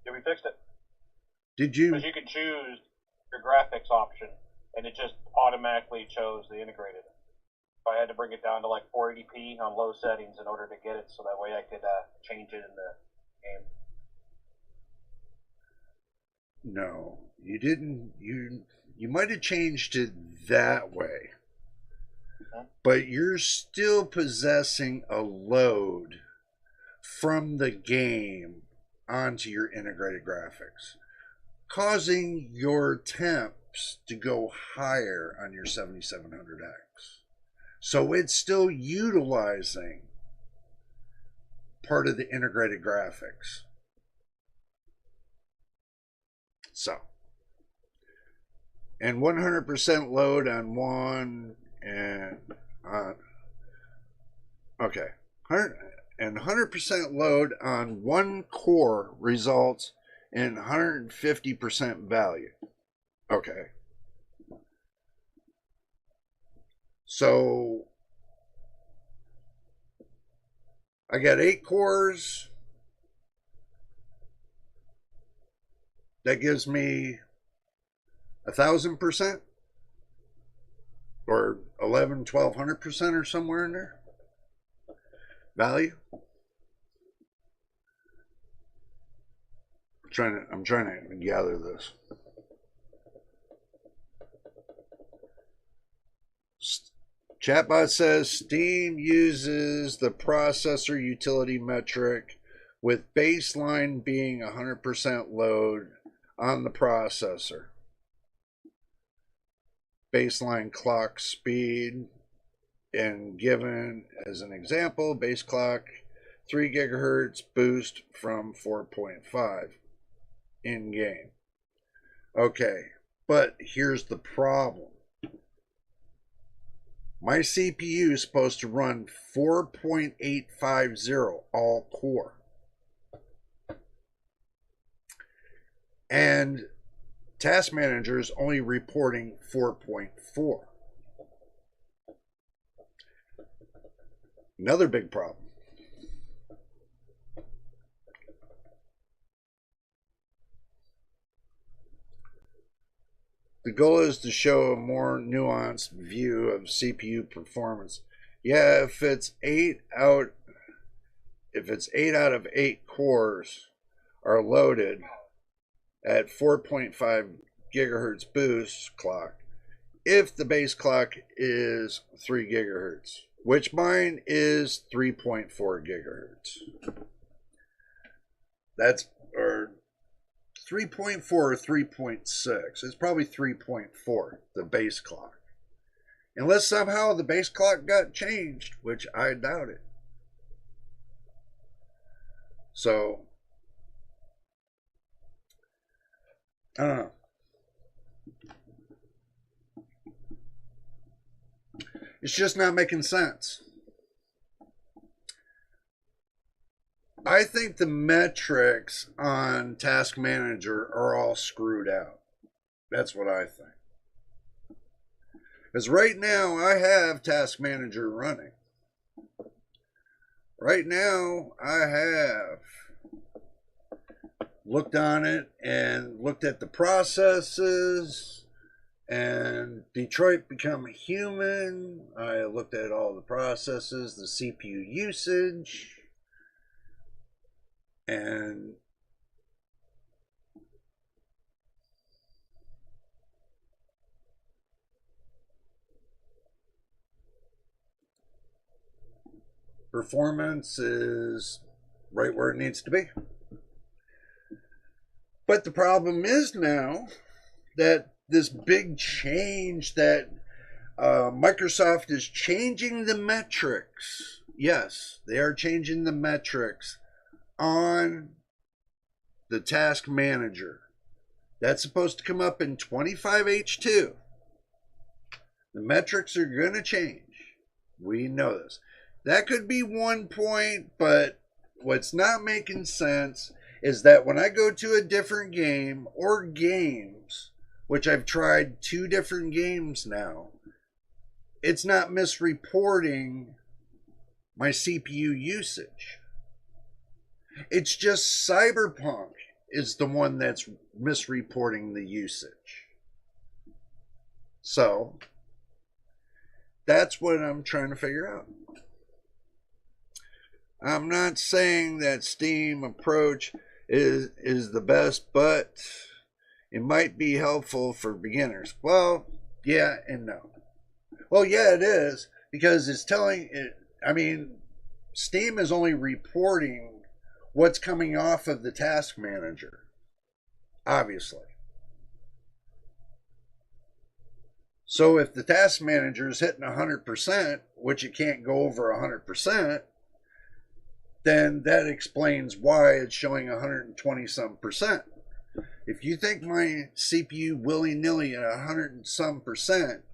Yeah, we fixed it. Did you? Because you could choose your graphics option, and it just automatically chose the integrated I had to bring it down to like 480p on low settings in order to get it, so that way I could change it in the game. No, you didn't. You might have changed it that way, but you're still possessing a load from the game onto your integrated graphics, causing your temps to go higher on your 7700X. So it's still utilizing part of the integrated graphics. So, and 100% load on one, and okay, 100% load on one core results in 150% value. Okay. So I got 8 cores. That gives me 1,000% or 1,200% or somewhere in there. Value. I'm trying to gather this. Chatbot says Steam uses the processor utility metric with baseline being 100% load on the processor. Baseline clock speed, and given as an example, base clock 3 gigahertz boost from 4.5 in game. Okay, but here's the problem. My CPU is supposed to run 4.850 all core. And Task Manager is only reporting 4.4. Another big problem. The goal is to show a more nuanced view of CPU performance. Yeah, if it's 8 out of 8 cores are loaded at 4.5 gigahertz boost clock, if the base clock is 3 gigahertz, which mine is 3.4 gigahertz. That's, or 3.4 or 3.6. It's probably 3.4, the base clock. Unless somehow the base clock got changed, which I doubt it. So, I don't know. It's just not making sense. I think the metrics on Task Manager are all screwed out. That's what I think. Because right now I have Task Manager running. Right now I have looked on it and looked at the processes and Detroit Become Human. I looked at all the processes, the CPU usage, and performance is right where it needs to be. But the problem is now that this big change that Microsoft is changing the metrics. Yes, they are changing the metrics on the Task Manager. That's supposed to come up in 25H2. The metrics are going to change. We know this. That could be one point, but what's not making sense is that when I go to a different game or games, which I've tried 2 different games now, it's not misreporting my CPU usage. It's just Cyberpunk is the one that's misreporting the usage. So, That's what I'm trying to figure out. I'm not saying that Steam approach is the best, but it might be helpful for beginners. Well, yeah and no. Well, yeah, it is, because it's telling it. I mean, Steam is only reporting what's coming off of the task manager, obviously. So if the task manager is hitting 100%, which it can't go over 100%, then that explains why it's showing 120 some percent. If you think my CPU willy-nilly at 100 and some percent,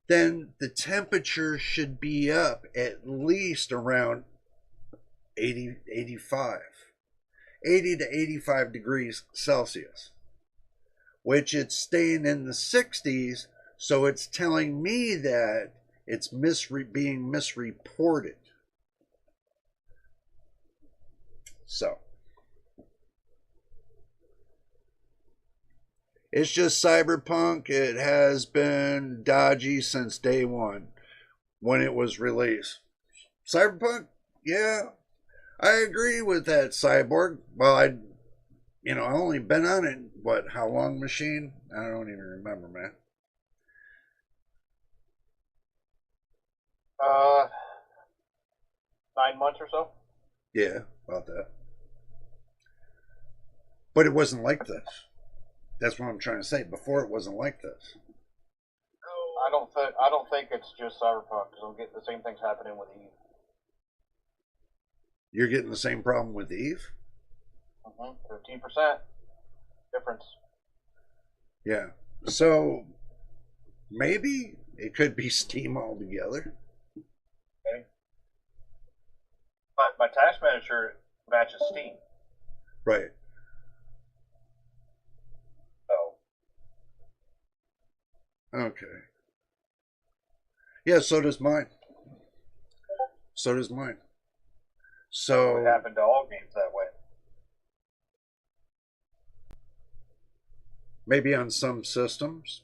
then the temperature should be up at least around 80 to 85 degrees Celsius, which it's staying in the 60s, so it's telling me that it's being misreported. So it's just Cyberpunk. It has been dodgy since day one when it was released. Cyberpunk, yeah, I agree with that, Cyborg. Well, I only been on it, how long, machine? I don't even remember, man. 9 months or so. Yeah, about that. But it wasn't like this. That's what I'm trying to say. Before, it wasn't like this. I don't think it's just Cyberpunk, because I'm getting the same things happening with Eve. You're getting the same problem with Eve? 15% difference. Yeah. So maybe it could be Steam altogether. Okay. My task manager matches Steam. Right. So. Okay. Yeah, so does mine. So does mine. So it happened to all games that way. Maybe on some systems.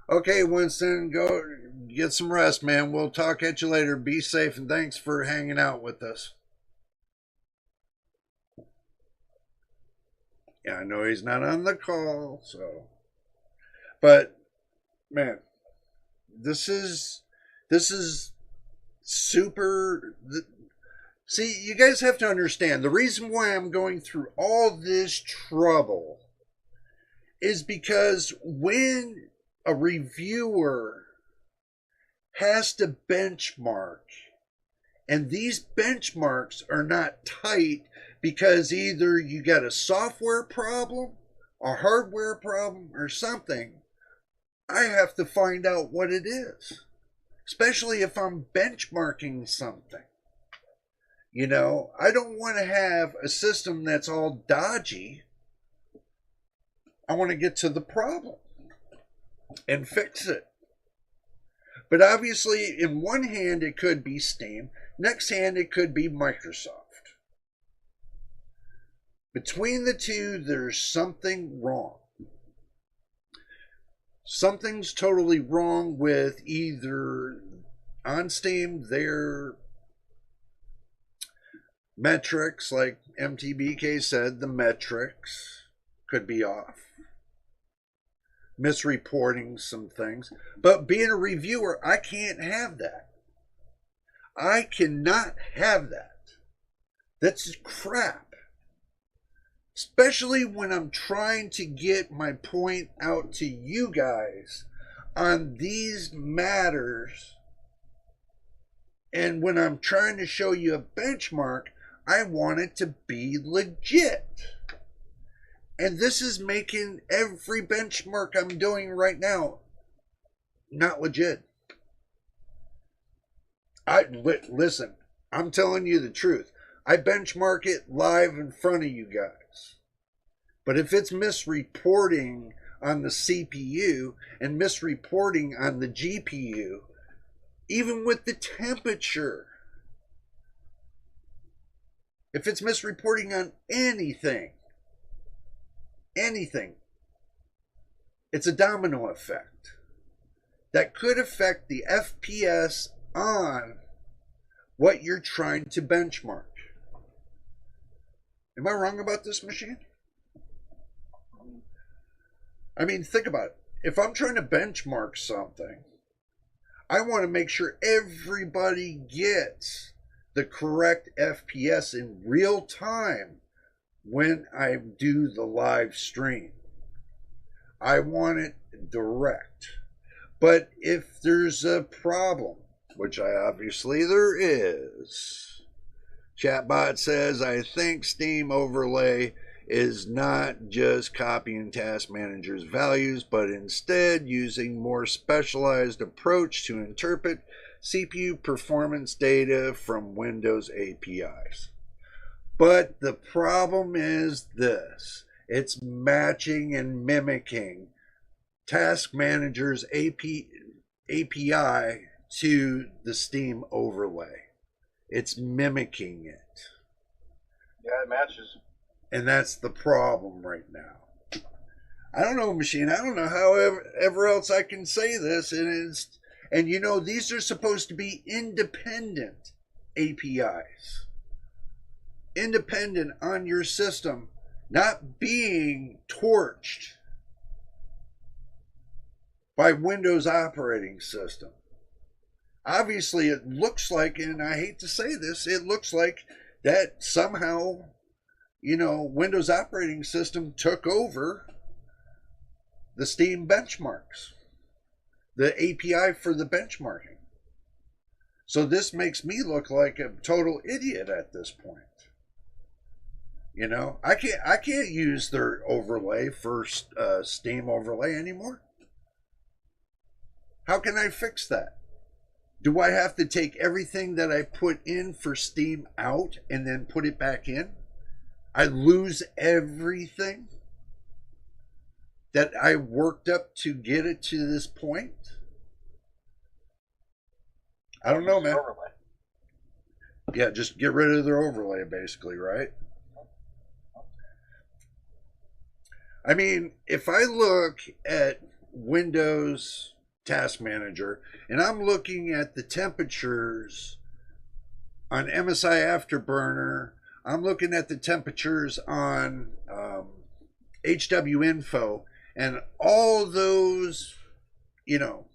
Okay, Winston, go get some rest, man. We'll talk at you later. Be safe, and thanks for hanging out with us. Yeah, I know he's not on the call, so. But, man, this is super. See, you guys have to understand, the reason why I'm going through all this trouble is because when a reviewer has to benchmark, and these benchmarks are not tight because either you got a software problem, a hardware problem, or something, I have to find out what it is, especially if I'm benchmarking something. I don't want to have a system that's all dodgy. I want to get to the problem and fix it. But obviously, in one hand, it could be Steam. Next hand, it could be Microsoft. Between the two, there's something wrong. Something's totally wrong with either on Steam, their metrics, like MTBK said, the metrics could be off. Misreporting some things. But being a reviewer, I can't have that. I cannot have that. That's crap. Especially when I'm trying to get my point out to you guys on these matters. And when I'm trying to show you a benchmark, I want it to be legit. And this is making every benchmark I'm doing right now not legit. Listen, I'm telling you the truth. I benchmark it live in front of you guys. But if it's misreporting on the CPU and misreporting on the GPU, even with the temperature, if it's misreporting on anything, It's a domino effect that could affect the FPS on what you're trying to benchmark. Am I wrong about this, machine? I mean, think about it. If I'm trying to benchmark something, I want to make sure everybody gets the correct FPS in real time when I do the live stream. I want it direct. But if there's a problem, which obviously there is, Chatbot says, I think Steam Overlay is not just copying Task Manager's values, but instead using more specialized approach to interpret CPU performance data from Windows APIs. But the problem is this. It's matching and mimicking Task Manager's API to the Steam Overlay. It's mimicking it. Yeah, it matches. And that's the problem right now. I don't know, machine. I don't know however else I can say this. And you know, these are supposed to be independent APIs. Independent on your system, not being torched by Windows operating system. Obviously, it looks like, and I hate to say this, it looks like that somehow, you know, Windows operating system took over the Steam benchmarks, the API for the benchmarking. So this makes me look like a total idiot at this point. You know, I can't use their overlay for Steam Overlay anymore. How can I fix that? Do I have to take everything that I put in for Steam out and then put it back in? I lose everything that I worked up to get it to this point? I don't know, man. Overlay. Yeah, just get rid of their overlay, basically, right? I mean, if I look at Windows Task Manager and I'm looking at the temperatures on MSI Afterburner, I'm looking at the temperatures on HW Info and all those, you know,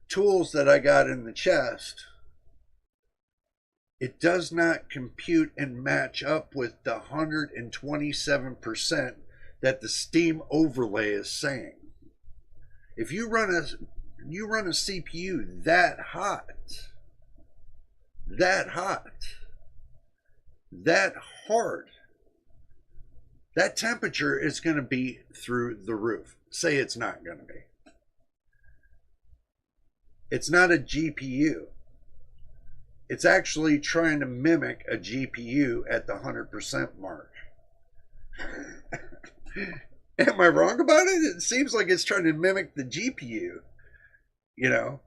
tools that I got in the chest, it does not compute and match up with the 127% that the Steam Overlay is saying. If you run a CPU that hot, that hard, that temperature is going to be through the roof. Say it's not going to be. It's not a GPU. It's actually trying to mimic a GPU at the 100% mark. Am I wrong about it? It seems like it's trying to mimic the GPU. You know?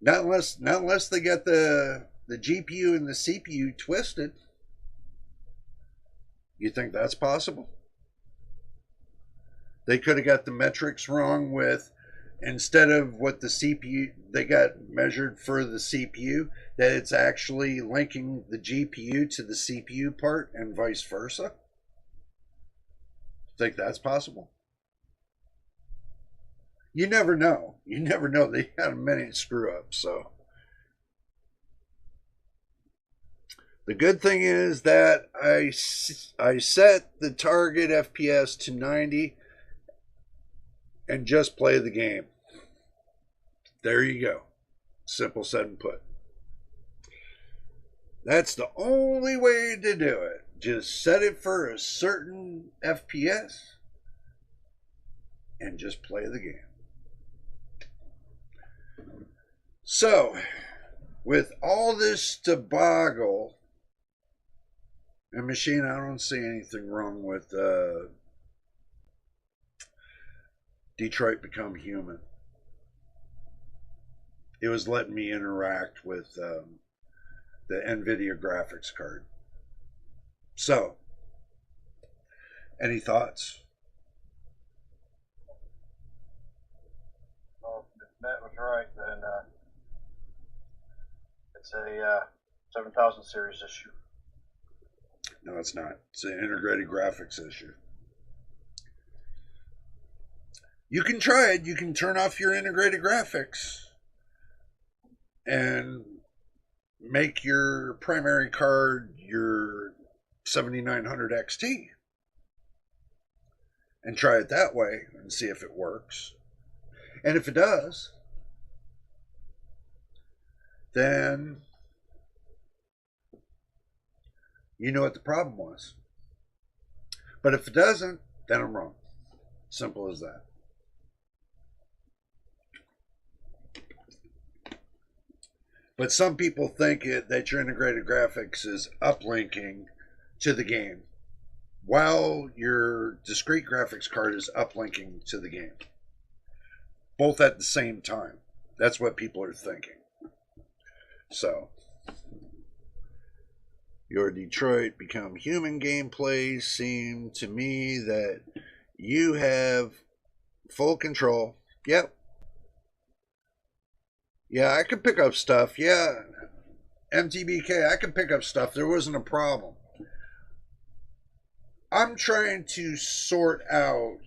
Not unless they got the GPU and the CPU twisted. You think that's possible? They could have got the metrics wrong with, instead of what the CPU, they got measured for the CPU, that it's actually linking the GPU to the CPU part and vice versa. Think that's possible? You never know. You never know. They had many screw ups, so. The good thing is that I set the target FPS to 90 and just play the game. There you go. Simple said and put. That's the only way to do it. Just set it for a certain FPS and just play the game. So, with all this toboggle, and machine, I don't see anything wrong with Detroit Become Human. It was letting me interact with the NVIDIA graphics card. So, any thoughts? It's a 7000 series issue. No, it's not. It's an integrated graphics issue. You can try it. You can turn off your integrated graphics and make your primary card your 7900 XT and try it that way and see if it works. And if it does, then you know what the problem was. But if it doesn't, then I'm wrong. Simple as that. But some people think that your integrated graphics is uplinking to the game, while your discrete graphics card is uplinking to the game. Both at the same time. That's what people are thinking. So, your Detroit Become Human gameplay seemed to me that you have full control. Yep. Yeah, I could pick up stuff. Yeah. MTBK, I could pick up stuff. There wasn't a problem. I'm trying to sort out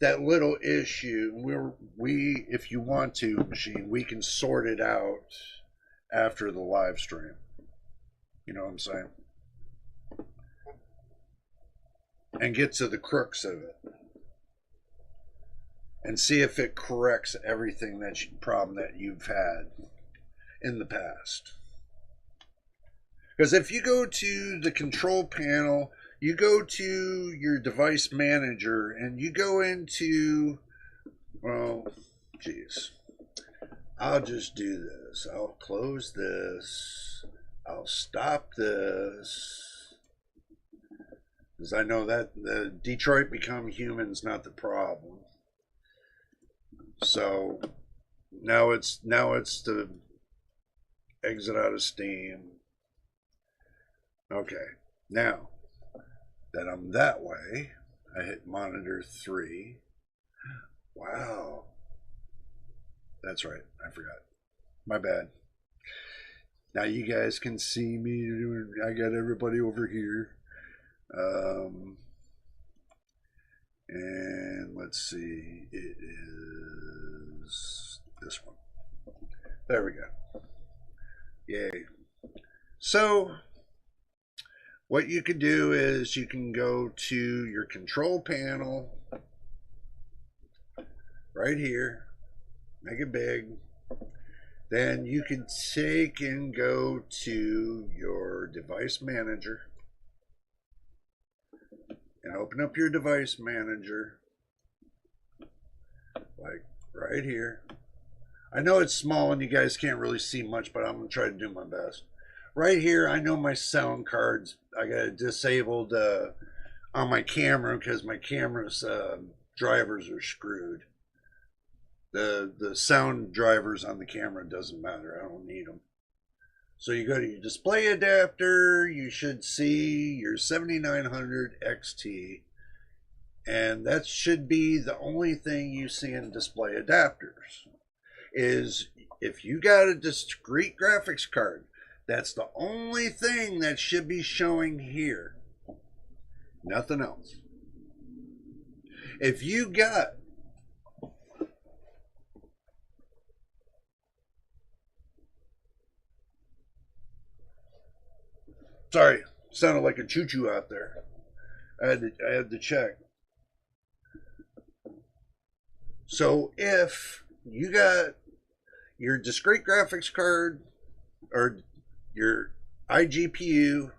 that little issue. We, if you want to, machine, we can sort it out after the live stream. You know what I'm saying? And get to the crux of it. And see if it corrects everything problem that you've had in the past. Because if you go to the control panel, you go to your device manager, and you go into, well, geez, I'll just do this. I'll close this. I'll stop this. Because I know that the Detroit Become Human's not the problem. So now it's to exit out of Steam. Okay, now that I'm that way, I hit monitor 3. Wow, that's right, I forgot. My bad. Now you guys can see me. I got everybody over here. And let's see, it is this one. There we go. Yay. So, what you can do is you can go to your control panel right here, make it big. Then you can take and go to your device manager and open up your device manager, like right here. I know it's small and you guys can't really see much, but I'm going to try to do my best. Right here, I know my sound cards, I got it disabled on my camera because my camera's drivers are screwed. The sound drivers on the camera doesn't matter. I don't need them. So you go to your display adapter, you should see your 7900 XT, and that should be the only thing you see in display adapters. Is if you got a discrete graphics card, that's the only thing that should be showing here. Nothing else. If you got sorry, sounded like a choo-choo out there. I had to check. So if you got your discrete graphics card or your iGPU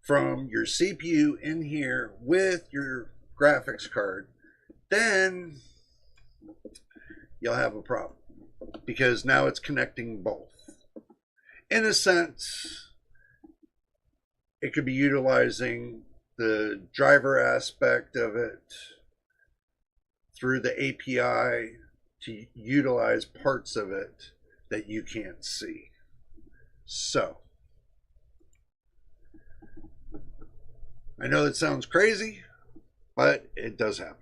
from your CPU in here with your graphics card, then you'll have a problem because now it's connecting both. In a sense, it could be utilizing the driver aspect of it through the API to utilize parts of it that you can't see. So, I know that sounds crazy, but it does happen.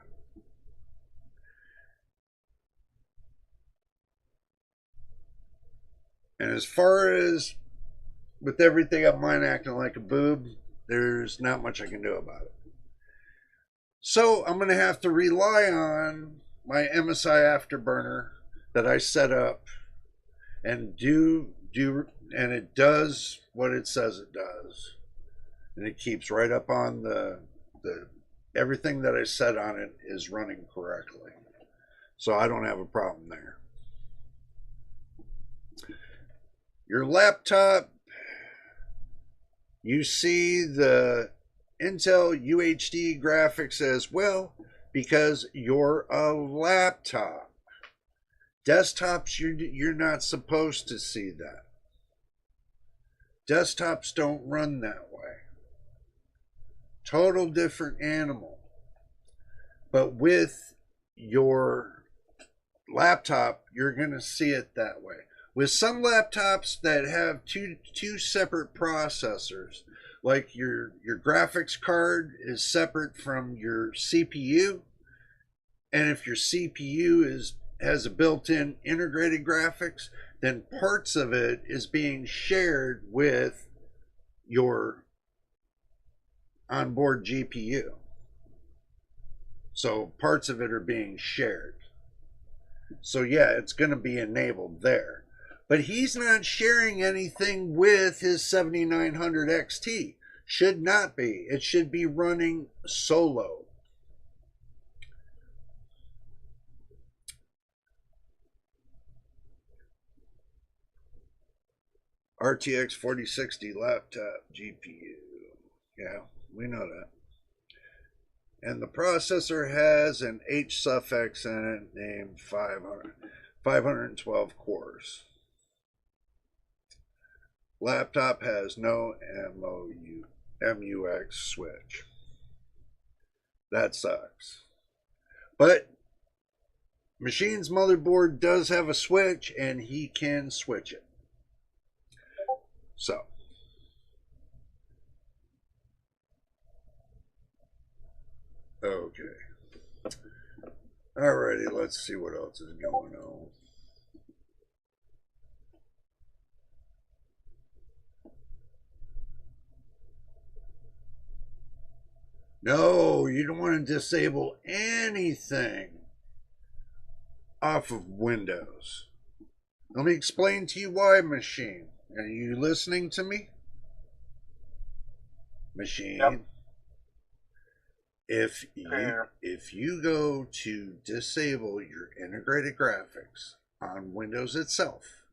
And as far as with everything of mine acting like a boob, there's not much I can do about it. So I'm going to have to rely on my MSI Afterburner that I set up and and it does what it says it does. And it keeps right up on the everything that I set on it is running correctly. So I don't have a problem there. Your laptop, you see the Intel UHD graphics as well because you're a laptop. Desktops, you're not supposed to see that. Desktops don't run that way. Total different animal. But with your laptop, you're going to see it that way. With some laptops that have two separate processors, like your graphics card is separate from your CPU, and if your CPU has a built-in integrated graphics, then parts of it is being shared with your onboard GPU. So parts of it are being shared. So yeah, it's going to be enabled there. But he's not sharing anything with his 7900 XT. Should not be. It should be running solo. RTX 4060 laptop GPU. Yeah, we know that. And the processor has an H suffix in it named 512 cores. Laptop has no MUX switch. That sucks. But machine's motherboard does have a switch and he can switch it. So. Okay. Alrighty, let's see what else is going on. No, you don't want to disable anything off of Windows. Let me explain to you why, Machine. Are you listening to me? Machine. Yep. If you go to disable your integrated graphics on Windows itself,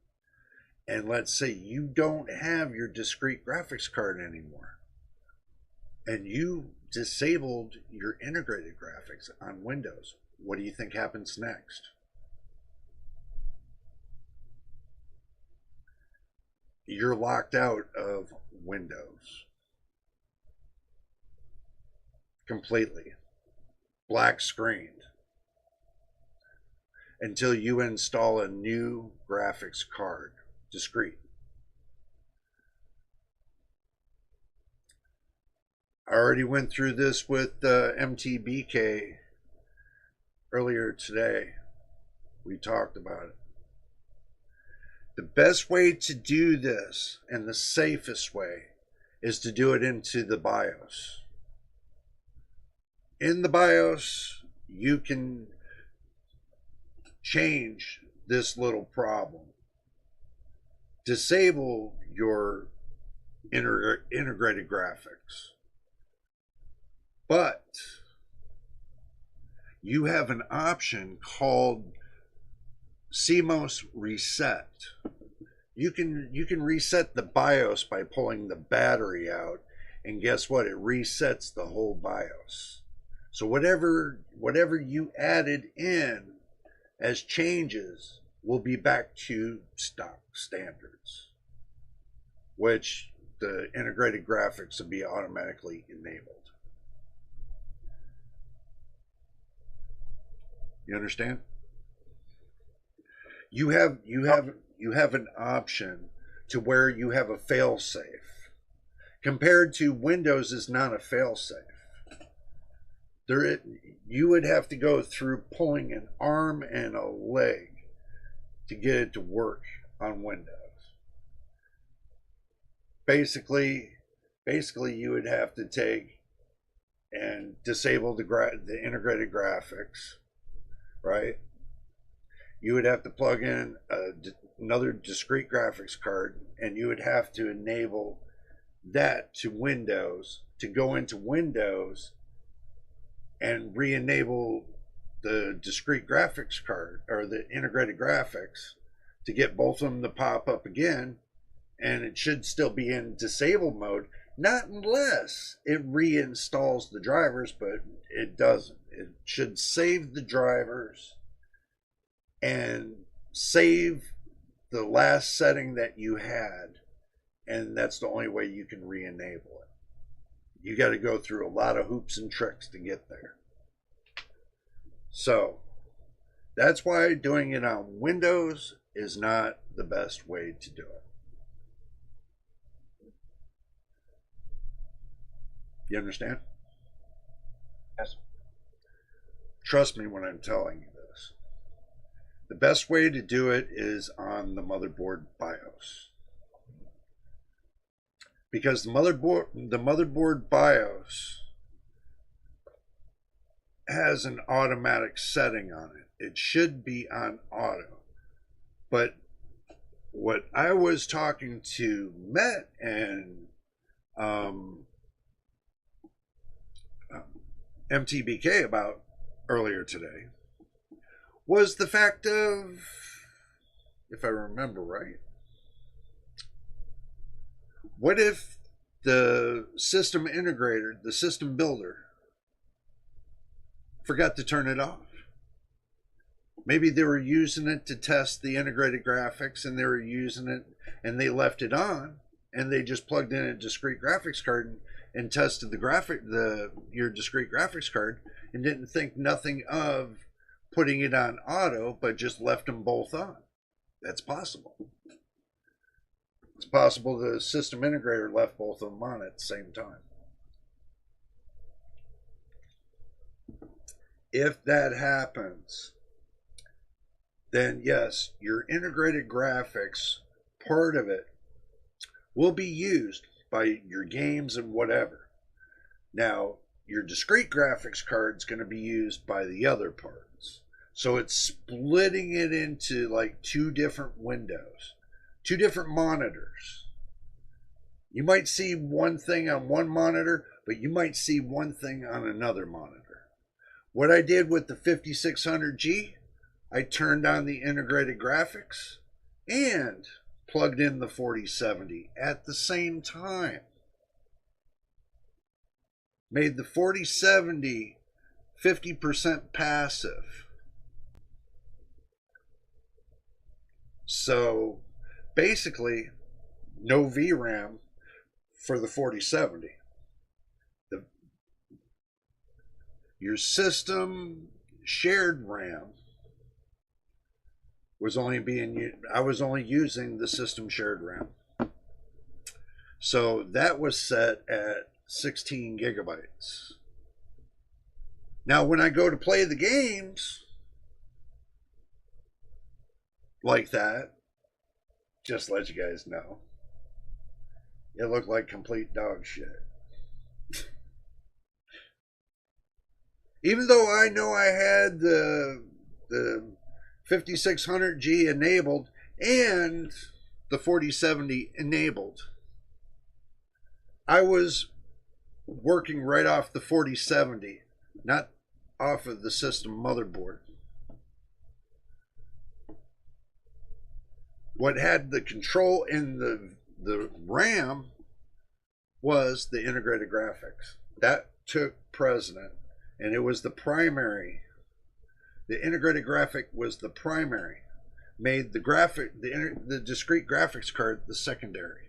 and let's say you don't have your discrete graphics card anymore, and you disabled your integrated graphics on Windows, what do you think happens next? You're locked out of Windows. Completely. Black screened. Until you install a new graphics card. Discrete. I already went through this with MTBK earlier today. We talked about it. The best way to do this, and the safest way, is to do it into the BIOS. In the BIOS, you can change this little problem. Disable your integrated graphics. But you have an option called CMOS reset. You can reset the BIOS by pulling the battery out, and guess what? It resets the whole BIOS. So whatever you added in as changes will be back to stock standards, which the integrated graphics will be automatically enabled. You understand? You have an option to where you have a fail-safe. Compared to Windows is not a fail-safe. You would have to go through pulling an arm and a leg to get it to work on Windows. basically you would have to take and disable the integrated graphics, right? You would have to plug in another discrete graphics card, and you would have to enable that to Windows, to go into Windows and re-enable the discrete graphics card or the integrated graphics to get both of them to pop up again. And it should still be in disable mode, not unless it reinstalls the drivers, but it doesn't. It should save the drivers and save the last setting that you had, and that's the only way you can re-enable it. You got to go through a lot of hoops and tricks to get there. So that's why doing it on Windows is not the best way to do it. You understand? Yes. Trust me when I'm telling you this. The best way to do it is on the motherboard BIOS. Because the motherboard BIOS has an automatic setting on it. It should be on auto. But what I was talking to Met and MTBK about earlier today was the fact of, if I remember right, what if the system integrator, the system builder, forgot to turn it off? Maybe they were using it to test the integrated graphics, and they were using it and they left it on, and they just plugged in a discrete graphics card and tested your discrete graphics card and didn't think nothing of putting it on auto, but just left them both on. That's possible. It's possible the system integrator left both of them on at the same time. If that happens, then yes, your integrated graphics, part of it, will be used by your games and whatever. Now, your discrete graphics card is going to be used by the other parts. So it's splitting it into like two different windows, two different monitors. You might see one thing on one monitor, but you might see one thing on another monitor. What I did with the 5600G, I turned on the integrated graphics and plugged in the 4070 at the same time. Made the 4070 50% passive. So basically, no VRAM for the 4070. Your system shared RAM was only I was only using the system shared RAM. So that was set at 16 gigabytes. Now, when I go to play the games like that, just to let you guys know, it looked like complete dog shit. Even though I know I had the 5600G enabled and the 4070 enabled, I was working right off the 4070, not off of the system motherboard. What had the control in the RAM was the integrated graphics. That took precedent, and it was the primary. The integrated graphic was the primary. Made the discrete graphics card the secondary.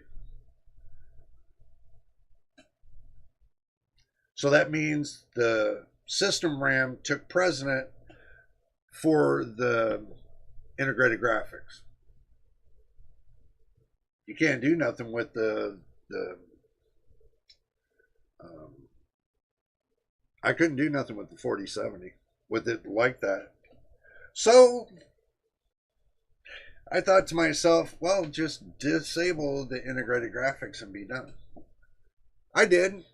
So that means the system RAM took precedent for the integrated graphics. You can't do nothing with I couldn't do nothing with the 4070 with it like that. So I thought to myself, well, just disable the integrated graphics and be done. I did.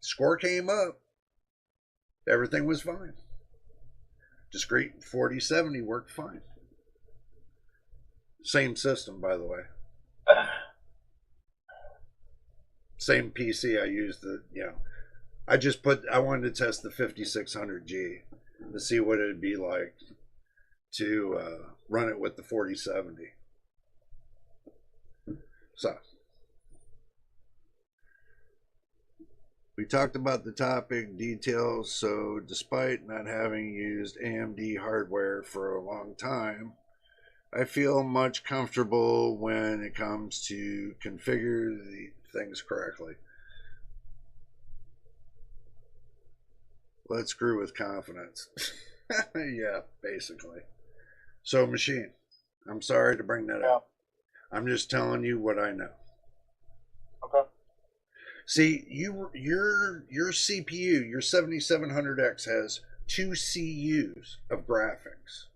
Score came up. Everything was fine. Discrete 4070 worked fine. Same system, by the way. Same PC I used. I wanted to test the 5600G to see what it'd be like to run it with the 4070. So, we talked about the topic details. So, despite not having used AMD hardware for a long time, I feel much comfortable when it comes to configure the things correctly. Let's screw with confidence. Yeah, basically. So, machine, I'm sorry to bring that up. I'm just telling you what I know. Okay. See, your CPU, your 7700X has 2 CUs of graphics.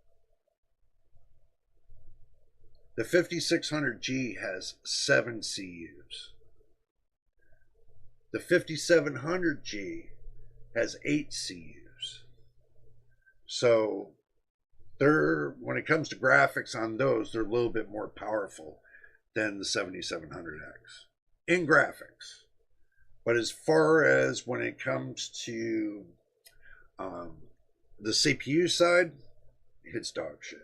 The 5600G has 7 CUs. The 5700G has 8 CUs. So when it comes to graphics on those, they're a little bit more powerful than the 7700X in graphics. But as far as when it comes to the CPU side, it's dog shit.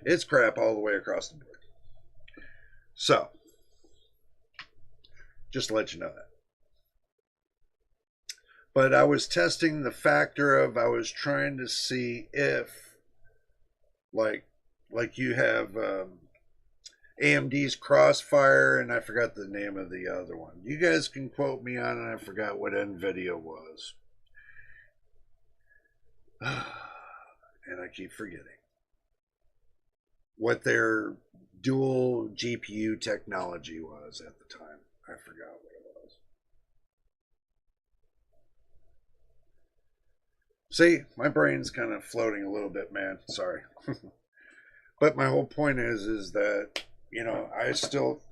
It's crap all the way across the board. So, just to let you know that. But I was testing the factor of, I was trying to see if, like you have AMD's Crossfire, and I forgot the name of the other one. You guys can quote me on it. I forgot what NVIDIA was. And I keep forgetting what their dual GPU technology was at the time. I forgot what it was. See, my brain's kind of floating a little bit, man. Sorry. But my whole point is that, you know, I still...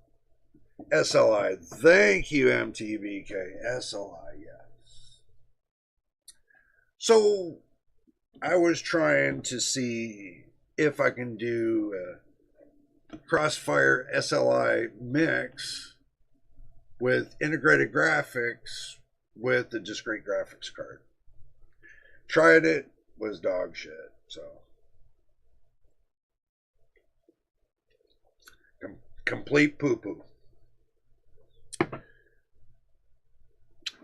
SLI. Thank you, MTBK. SLI, yes. So, I was trying to see if I can do a Crossfire SLI mix with integrated graphics with the discrete graphics card. Tried it, was dog shit. So complete poo-poo.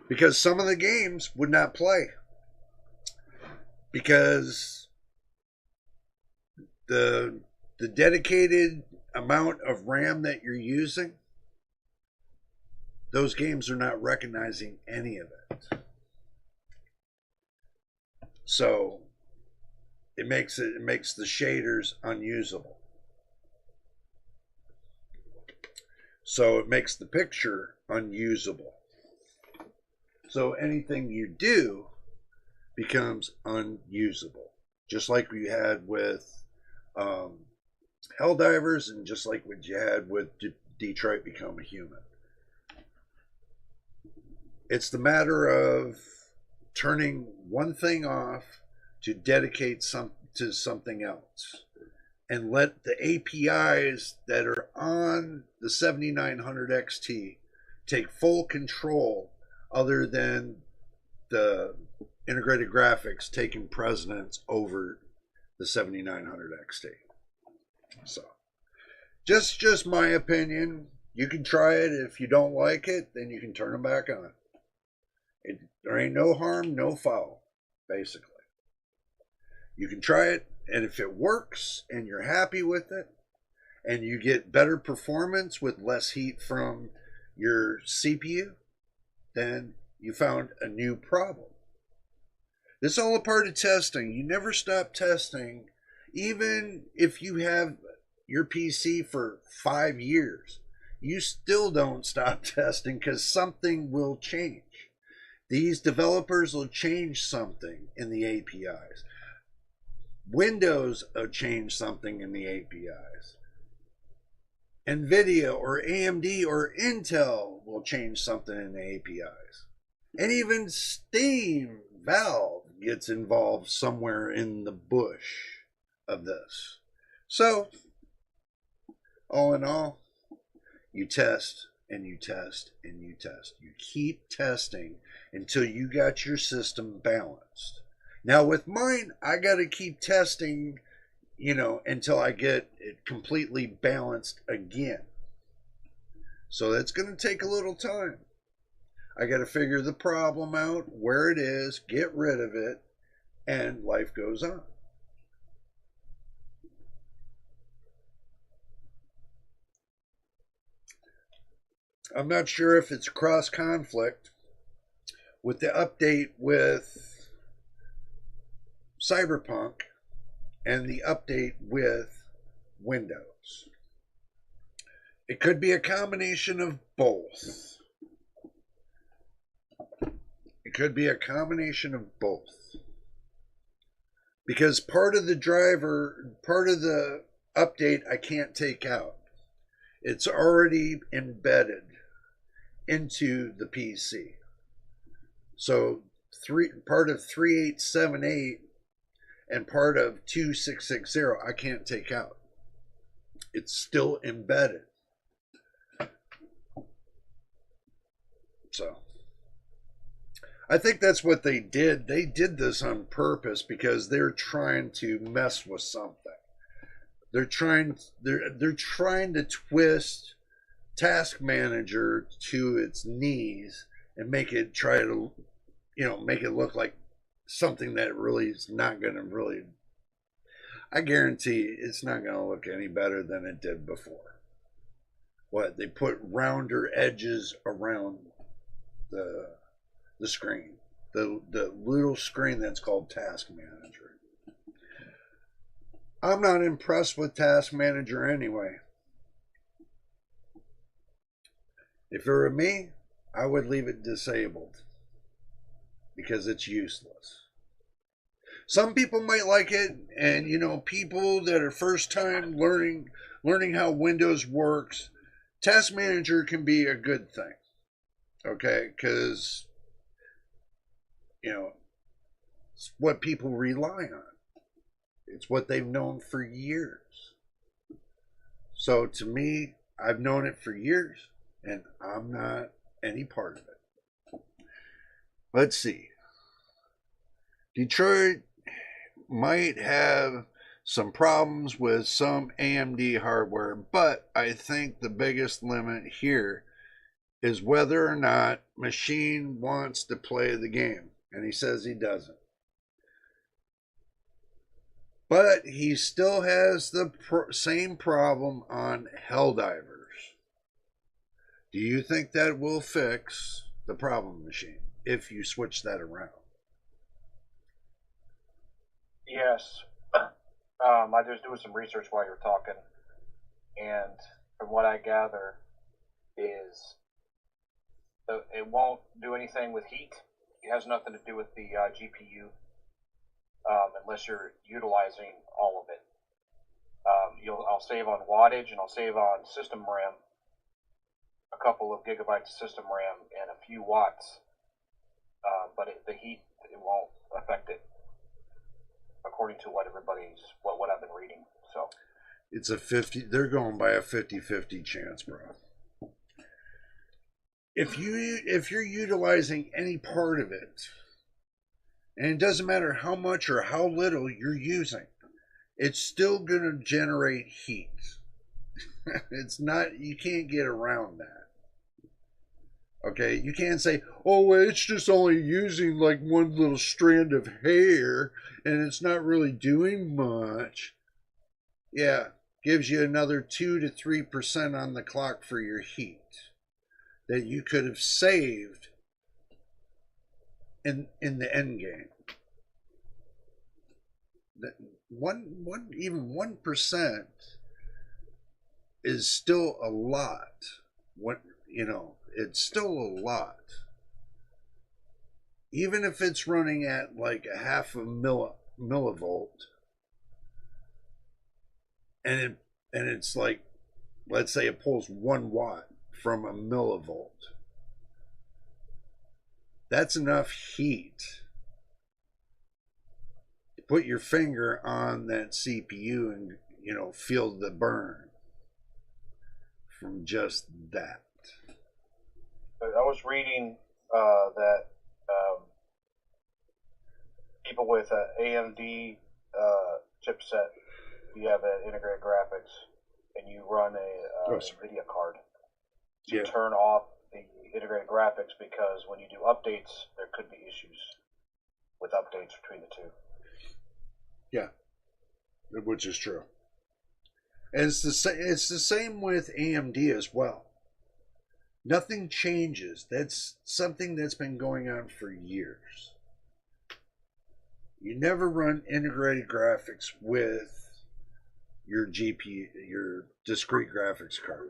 Because some of the games would not play. Because the dedicated amount of RAM that you're using, those games are not recognizing any of it. So it makes the shaders unusable. So it makes the picture unusable. So anything you do becomes unusable. Just like we had with Helldivers, and just like what you had with Detroit Become a Human. It's the matter of turning one thing off to dedicate to something else, and let the APIs that are on the 7900 XT take full control, other than the integrated graphics taking precedence over the 7900 XT. So, just my opinion. You can try it. If you don't like it, then you can turn them back on. There ain't no harm, no foul, basically. You can try it, and if it works and you're happy with it, and you get better performance with less heat from your CPU, then you found a new problem. This is all a part of testing. You never stop testing. Even if you have your PC for 5 years, you still don't stop testing, because something will change. These developers will change something in the APIs. Windows will change something in the APIs. NVIDIA or AMD or Intel will change something in the APIs. And even Steam, Valve gets involved somewhere in the bush of this. So, all in all, you test and you test and you test. You keep testing until you got your system balanced. Now with mine, I got to keep testing, until I get it completely balanced again. So that's going to take a little time. I got to figure the problem out, where it is, get rid of it, and life goes on. I'm not sure if it's cross conflict with the update with Cyberpunk and the update with Windows. It could be a combination of both. It could be a combination of both. Because part of the driver, part of the update I can't take out. It's already embedded into the PC. So part of 3878 and part of 2660 I can't take out. It's still embedded. So I think that's what they did. They did this on purpose because they're trying to mess with something. They're trying to twist Task Manager to its knees and make it make it look like something that really is not going to really. I guarantee it's not going to look any better than it did before. What, they put rounder edges around the screen, the little screen that's called Task Manager. I'm not impressed with Task Manager anyway. If it were me, I would leave it disabled because it's useless. Some people might like it, and people that are first time learning how Windows works, Task Manager can be a good thing. Okay, because it's what people rely on. It's what they've known for years. So to me, I've known it for years, and I'm not any part of it. Let's see. Detroit might have some problems with some AMD hardware, but I think the biggest limit here is whether or not machine wants to play the game. And he says he doesn't. But he still has the same problem on Helldivers. Do you think that will fix the problem machine if you switch that around? Yes. I was doing some research while you were talking, and from what I gather is it won't do anything with heat. It has nothing to do with the GPU unless you're utilizing all of it. I'll save on wattage and I'll save on system RAM, a couple of gigabytes of system RAM and a few watts, but the heat, it won't affect it, according to what I've been reading. So it's a 50. They're going by a 50-50 chance, bro. If you're utilizing any part of it, and it doesn't matter how much or how little you're using, it's still going to generate heat. It's not, you can't get around that. Okay, you can't say, oh, it's just only using like one little strand of hair and it's not really doing much. Yeah, gives you another 2 to 3% on the clock for your heat that you could have saved in the end game. Even 1% is still a lot. It's still a lot. Even if it's running at like a half a millivolt, and it's like, let's say it pulls 1 watt from a millivolt. That's enough heat to put your finger on that CPU and, you know, feel the burn from just that. I was reading that people with an AMD chipset, if you have an integrated graphics, and you run a NVIDIA card, to turn off the integrated graphics, because when you do updates, there could be issues with updates between the two. Yeah, which is true. And it's the same with AMD as well. Nothing changes. That's something that's been going on for years. You never run integrated graphics with your GPU, your discrete graphics card.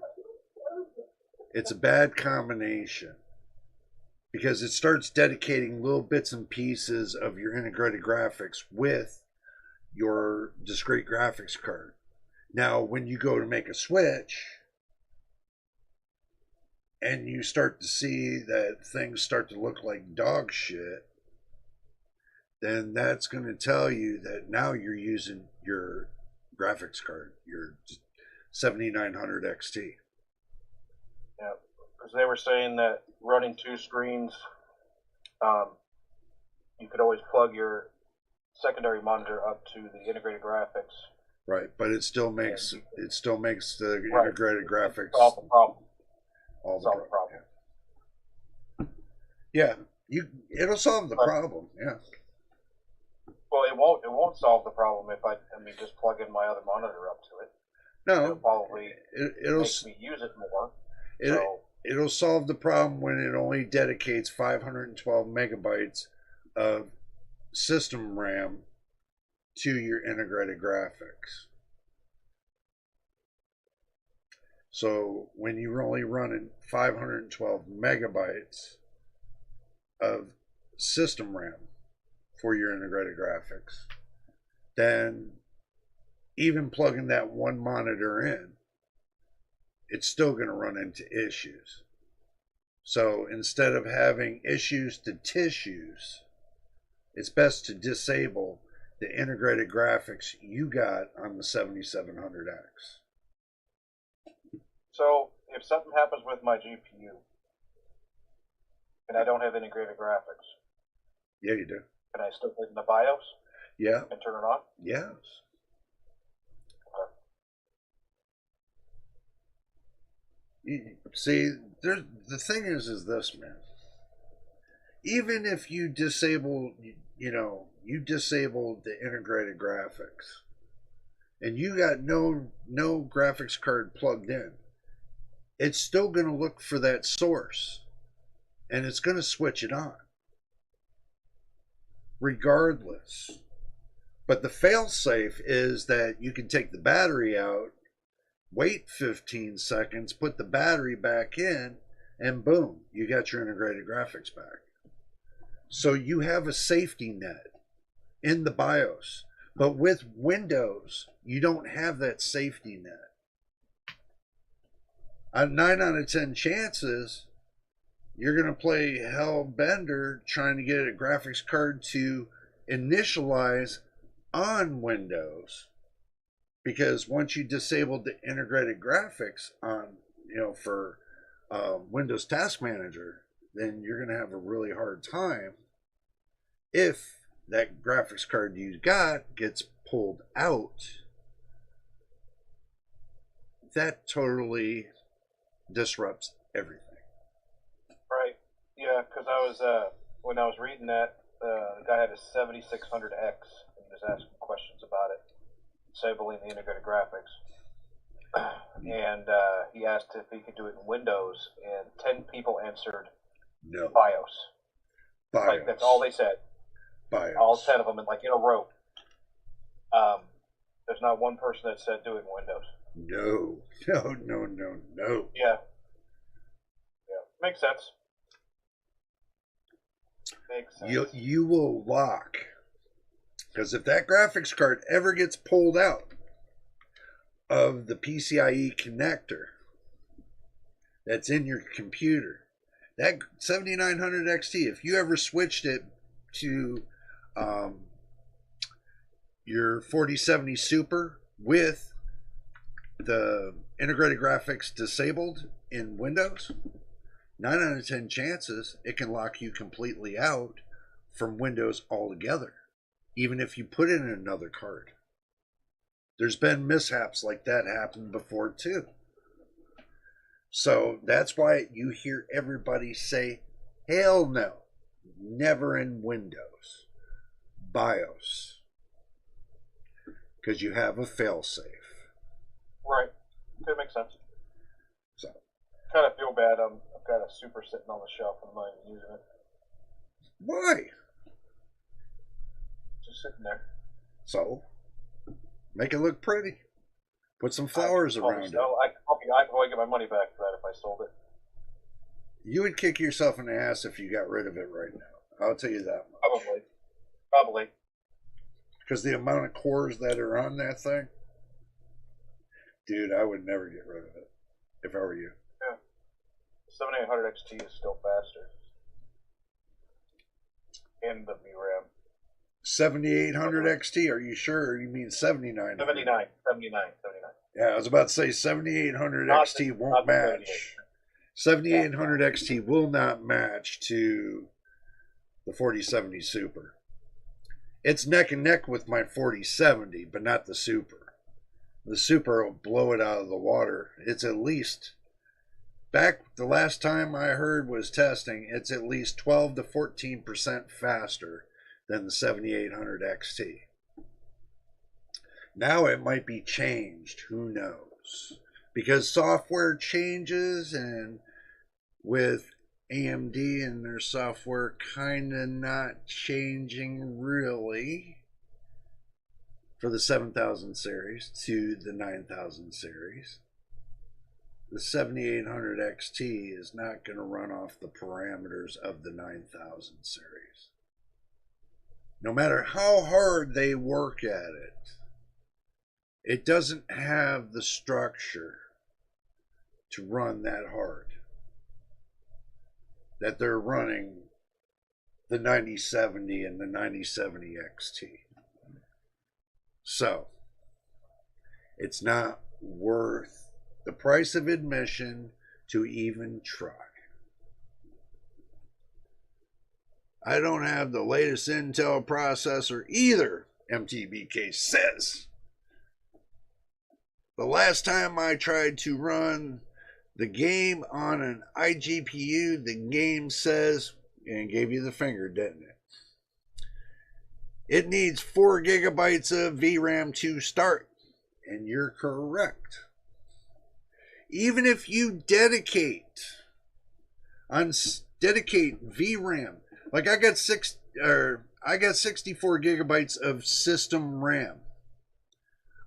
It's a bad combination because it starts dedicating little bits and pieces of your integrated graphics with your discrete graphics card. Now, when you go to make a switch and you start to see that things start to look like dog shit, then that's going to tell you that now you're using your graphics card, your 7900 XT. Yeah, because they were saying that running 2 screens, you could always plug your secondary monitor up to the integrated graphics. Right, but it still makes the integrated graphics solve the problem. Solve the problem. Yeah, it'll solve the problem. Yeah. Well, it won't solve the problem if I just plug in my other monitor up to it. No, it'll probably it'll make me use it more. It'll solve the problem when it only dedicates 512 megabytes of system RAM to your integrated graphics. So when you're only running 512 megabytes of system RAM for your integrated graphics, then even plugging that one monitor in, it's still going to run into issues. So instead of having issues to tissues, it's best to disable the integrated graphics you got on the 7700X. So if something happens with my GPU and I don't have integrated graphics, yeah, you do. Can I still put it in the BIOS? Yeah. And turn it on? Yes. Okay. See, the thing is this, man. Even if you disable, you disabled the integrated graphics, and you got no graphics card plugged in, it's still going to look for that source, and it's going to switch it on, regardless. But the fail-safe is that you can take the battery out, wait 15 seconds, put the battery back in, and boom, you got your integrated graphics back. So you have a safety net in the BIOS. But with Windows, you don't have that safety net. On 9 out of 10 chances, you're going to play Hellbender trying to get a graphics card to initialize on Windows. Because once you disabled the integrated graphics on, for Windows Task Manager, then you're going to have a really hard time if that graphics card you got gets pulled out. That totally disrupts everything. Right. Yeah, because when I was reading that, the guy had a 7600X, and he was asking questions about it, disabling the integrated graphics. And he asked if he could do it in Windows, and 10 people answered no. BIOS. Like, that's all they said. BIOS. All 10 of them, in a row. There's not one person that said do it in Windows. No. Yeah. Makes sense. You will lock. Because if that graphics card ever gets pulled out, of the PCIe connector that's in your computer. That 7900 XT, if you ever switched it to your 4070 Super with the integrated graphics disabled in Windows, 9 out of 10 chances it can lock you completely out from Windows altogether, even if you put in another card. There's been mishaps like that happen before too. So that's why you hear everybody say, hell no, never in Windows, BIOS, because you have a failsafe. Right. That makes sense. So, Kind of feel bad. I've got a Super sitting on the shelf and I'm not even using it. why? Just sitting there. So, make it look pretty. Put some flowers around it. I could probably get my money back for that if I sold it. You would kick yourself in the ass if you got rid of it right now. I'll tell you that much. Probably. Because the amount of cores that are on that thing, dude, I would never get rid of it if I were you. Yeah. 7800 XT is still faster. And the VRAM. 7800 XT, are you sure? Or you mean 7900? 79. Yeah, I was about to say 7800 XT won't match. 7800 XT will not match to the 4070 Super. It's neck and neck with my 4070, but not the Super. The Super will blow it out of the water. It's at least, back the last time I heard was testing, it's at least 12 to 14% faster than the 7800 XT. Now it might be changed, who knows? Because software changes, and with AMD and their software kind of not changing really for the 7000 series to the 9000 series, the 7800 XT is not going to run off the parameters of the 9000 series. No matter how hard they work at it, it doesn't have the structure to run that hard that they're running the 9070 and the 9070 XT. So, it's not worth the price of admission to even try. I don't have the latest Intel processor either, MTBK says. The last time I tried to run the game on an iGPU, the game says, and gave you the finger, didn't it? It needs 4 gigabytes of VRAM to start. And you're correct. Even if you dedicate VRAM, like I got 64 gigabytes of system RAM.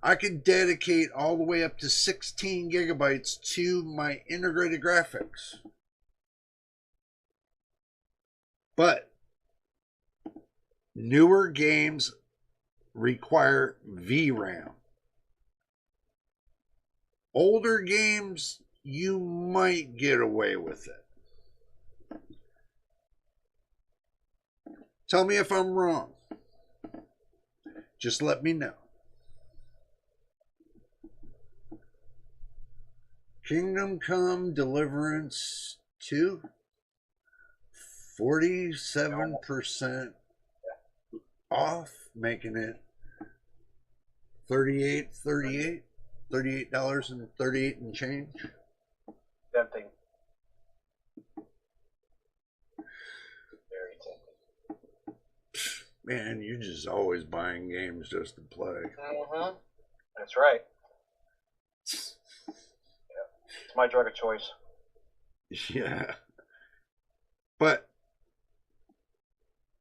I could dedicate all the way up to 16 gigabytes to my integrated graphics. But newer games require VRAM. Older games, you might get away with it. Tell me if I'm wrong. Just let me know. Kingdom Come Deliverance 2, 47% off, making it $38.38 and change. Tempting. Very tempting. Man, you're just always buying games just to play. Mm-hmm. That's right. It's my drug of choice. Yeah. But,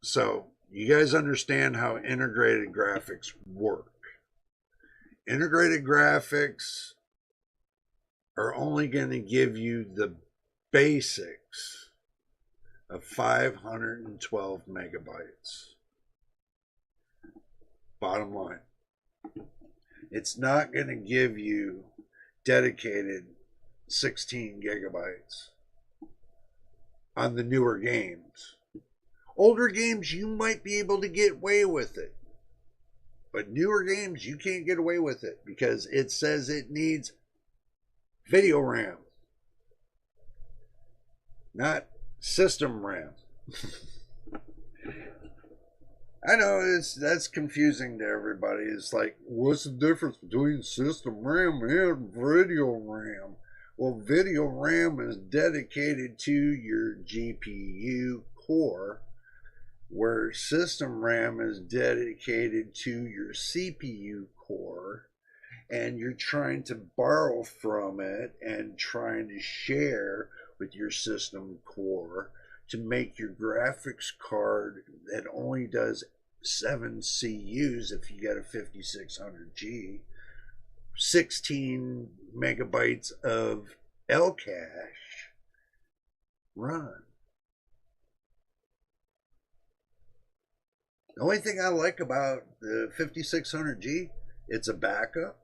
so, you guys understand how integrated graphics work. Integrated graphics are only going to give you the basics of 512 megabytes. Bottom line. It's not going to give you dedicated 16 gigabytes on the newer games. Older games, you might be able to get away with it. But newer games, you can't get away with it because it says it needs video RAM, not system RAM. I know that's confusing to everybody. It's like, what's the difference between system RAM and video RAM? Well, video RAM is dedicated to your GPU core, where system RAM is dedicated to your CPU core, and you're trying to borrow from it and trying to share with your system core to make your graphics card that only does 7 CUs if you get a 5600G, 16 megabytes of L cache run. The only thing I like about the 5600G, it's a backup,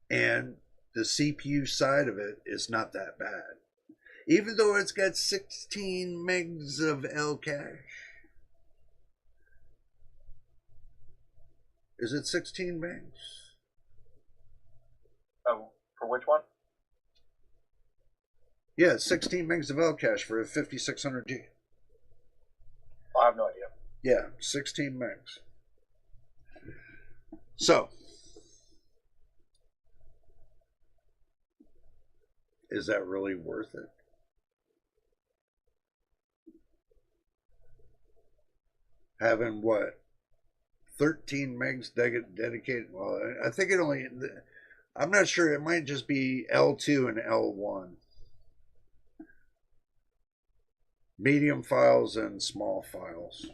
and the CPU side of it is not that bad. Even though it's got 16 megs of L cache. Is it 16 megs? For which one? Yeah, 16 megs of L cache for a 5600G. I have no idea. Yeah, 16 megs. So, is that really worth it? Having what? 13 megs dedicated? Well, I think it only, I'm not sure, it might just be L2 and L1. Medium files and small files.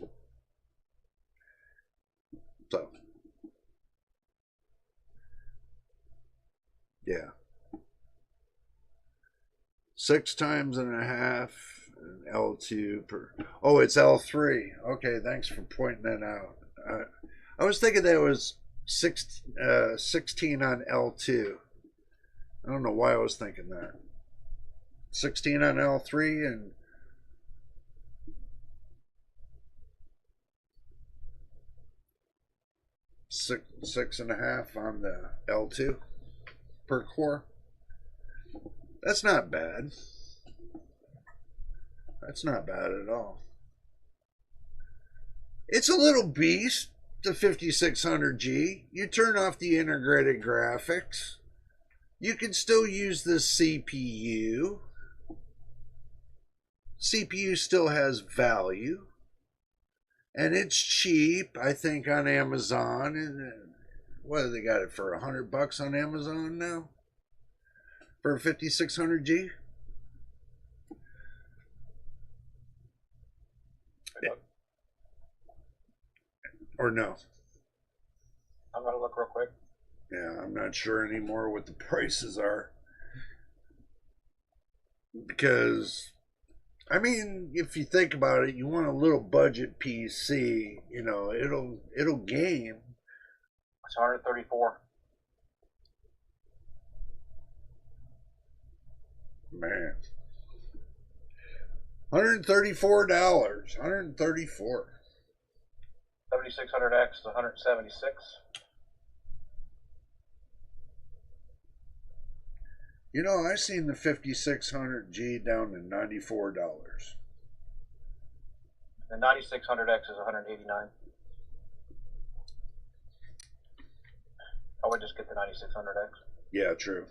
So, yeah. 6 times and a half and L2 per. Oh, it's L3. Okay, thanks for pointing that out. I was thinking that it was 16 on L2. I don't know why I was thinking that. 16 on L3 and six and a half on the L2 per core. That's not bad. That's not bad at all. It's a little beast, the 5600G. You turn off the integrated graphics. You can still use the CPU. CPU still has value. And it's cheap, I think, on Amazon. And what do they got it for? $100 on Amazon now? For a 5600G? Or no? I'm gonna look real quick. Yeah, I'm not sure anymore what the prices are. Because, I mean, if you think about it, you want a little budget PC, you know, it'll game. It's 134. Man. $134. 134. 7600X is 176. You know, I seen the 5600G down to $94. The 9600X is 189. I would just get the 9600X. Yeah, true.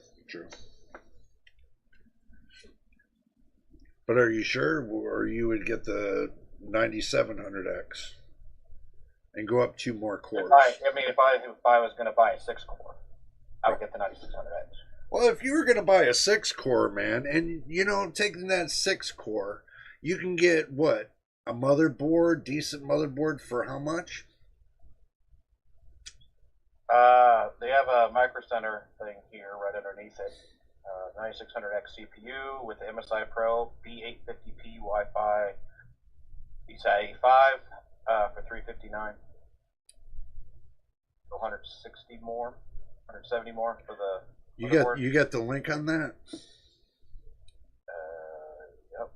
But are you sure? Or you would get the 9700X and go up 2 more cores? If I was going to buy a 6-core, I would get the 9600X. Well, if you were going to buy a 6-core, man, and, you know, taking that 6-core, you can get, what, a motherboard, decent motherboard for how much? They have a Micro Center thing here right underneath it. 9600X CPU with the MSI Pro, B850p Wi-Fi, PCIe 5 for $359. 160 more. 170 more for the You motherboard. got the link on that? Yep.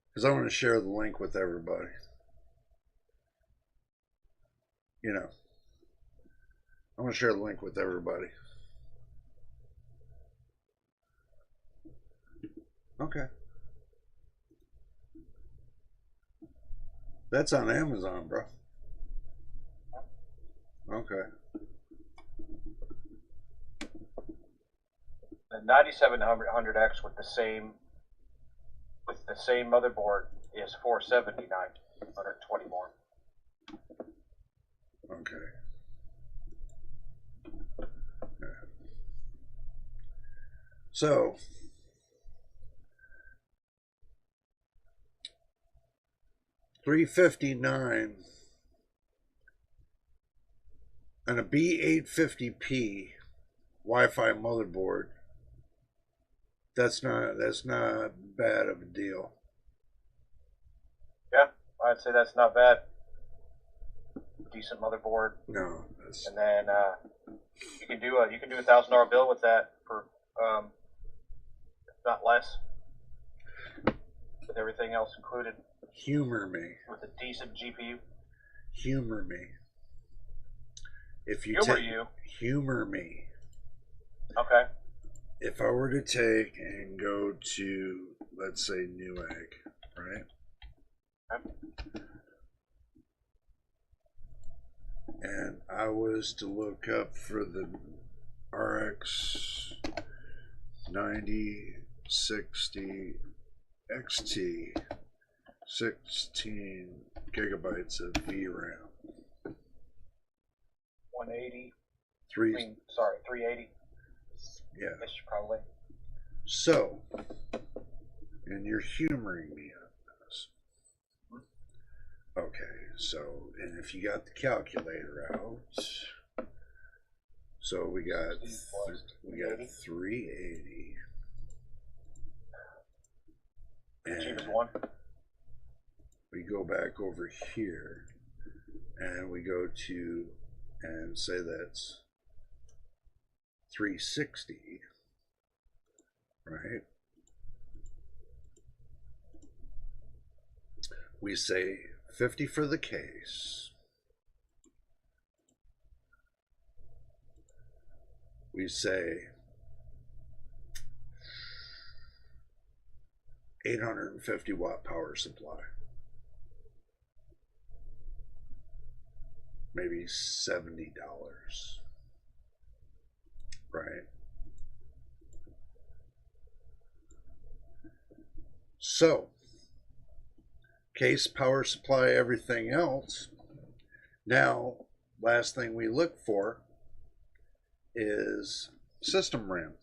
Because I want to share the link with everybody. You know, I want to share the link with everybody. Okay. That's on Amazon, bro. Okay. The 9700X with the same motherboard is 479, 120 more. Okay. So, $359 and a B850p Wi-Fi motherboard. That's not bad of a deal. Yeah, I'd say that's not bad. Decent motherboard. No, that's... And then you can do a $1,000 bill with that for if not less, with everything else included. Humor me. With a decent GPU. Humor me. If you humor me. Okay. If I were to take and go to, let's say, Newegg, right? Okay. And I was to look up for the RX 9060 XT, 16 gigabytes of VRAM. 180. 380. Yeah. Yes, probably. So, and you're humoring me on this. Okay, so, and if you got the calculator out, so we got 380. And cheapest one. We go back over here, and we go to, and say that's 360, right? We say 50 for the case. We say 850 watt power supply. Maybe $70. Right? So, case, power supply, everything else. Now, last thing we look for is system RAM.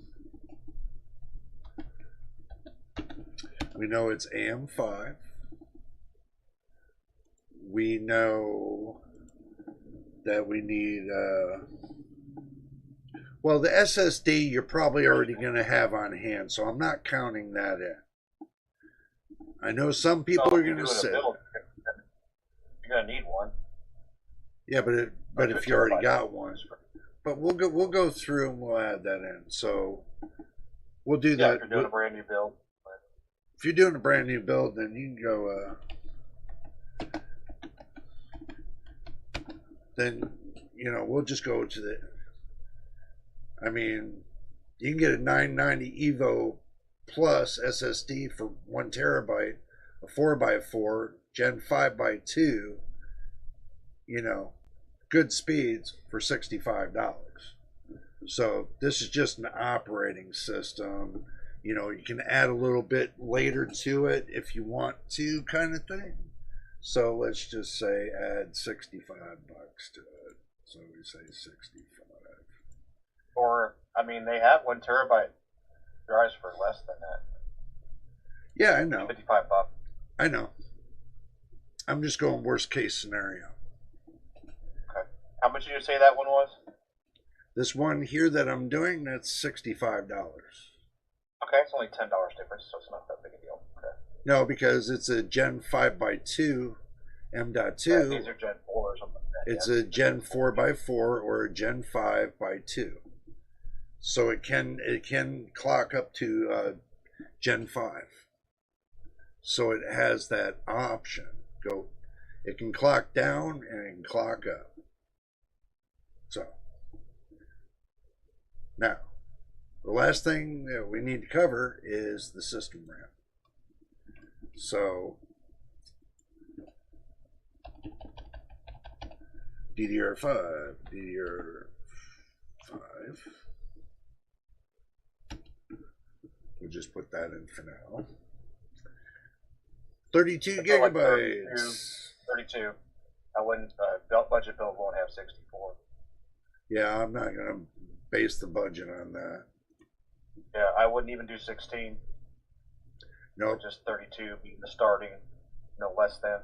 We know it's AM5. We know that we need, well, the SSD you're probably already going to have on hand, so I'm not counting that in. I know some people are going to say, you're going to need one. Yeah, but if you already got one, but we'll go through and we'll add that in. So we'll do that. If you're doing a brand new build. If you're doing a brand new build, then you can go. Then we'll just go to the. I mean, you can get a 990 Evo Plus SSD for 1 terabyte, a 4x4 Gen 5x2. Good speeds for $65. So this is just an operating system. You can add a little bit later to it if you want to, kind of thing. So let's just say add $65 to it. So we say 65. Or, I mean, they have 1 terabyte drives for less than that. Yeah, I know. $55. I know. I'm just going worst case scenario. Okay. How much did you say that one was? This one here that I'm doing, that's $65. Okay, it's only $10 difference, so it's not that big a deal. Okay. No, because it's a Gen 5x2 M.2. These are Gen 4 or something like It's a Gen 4x4 or a Gen 5x2. So it can clock up to Gen 5. So it has that option. It can clock down and it can clock up. So now, the last thing that we need to cover is the system RAM. So DDR5. We'll just put that in for now. 32 gigabytes. 32. I wouldn't. Budget build won't have 64. Yeah, I'm not gonna base the budget on that. Yeah, I wouldn't even do 16. Nope. Just 32 being the starting, no less than.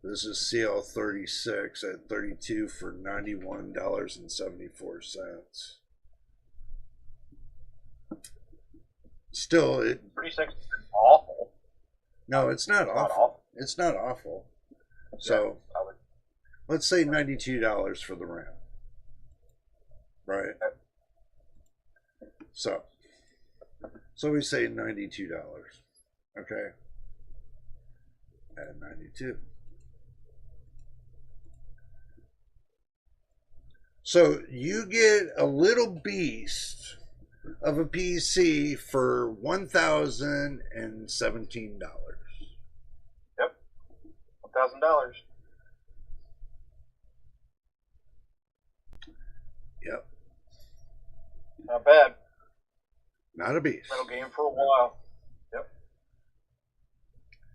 This is CL36 at 32 for $91.74. Still, it 36 is awful. no, it's not awful. It's not awful. So I would. let's say $92 for the RAM. Right. So we say $92. Okay. At 92. So you get a little beast of a PC for $1,017. Yep. $1,000. Yep. Not bad. Not a beast. Metal game for a while. Yep.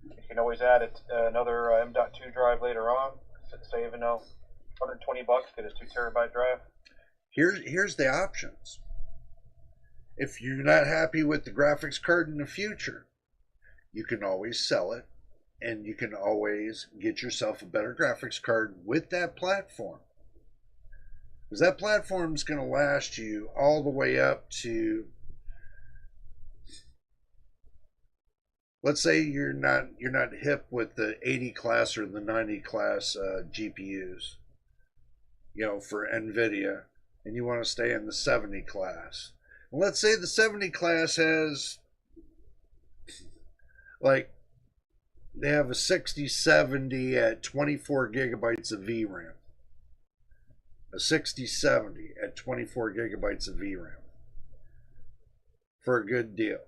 You can always add another M.2 drive later on. Save, $120, get a 2 terabyte drive. Here's the options. If you're not happy with the graphics card in the future, you can always sell it, and you can always get yourself a better graphics card with that platform. Because that platform is going to last you all the way up to, let's say you're not hip with the 80 class or the 90 class GPUs, for NVIDIA, and you want to stay in the 70 class. And let's say the 70 class has, like, they have a 6070 at 24 gigabytes of VRAM. A 6070 at 24 gigabytes of VRAM for a good deal.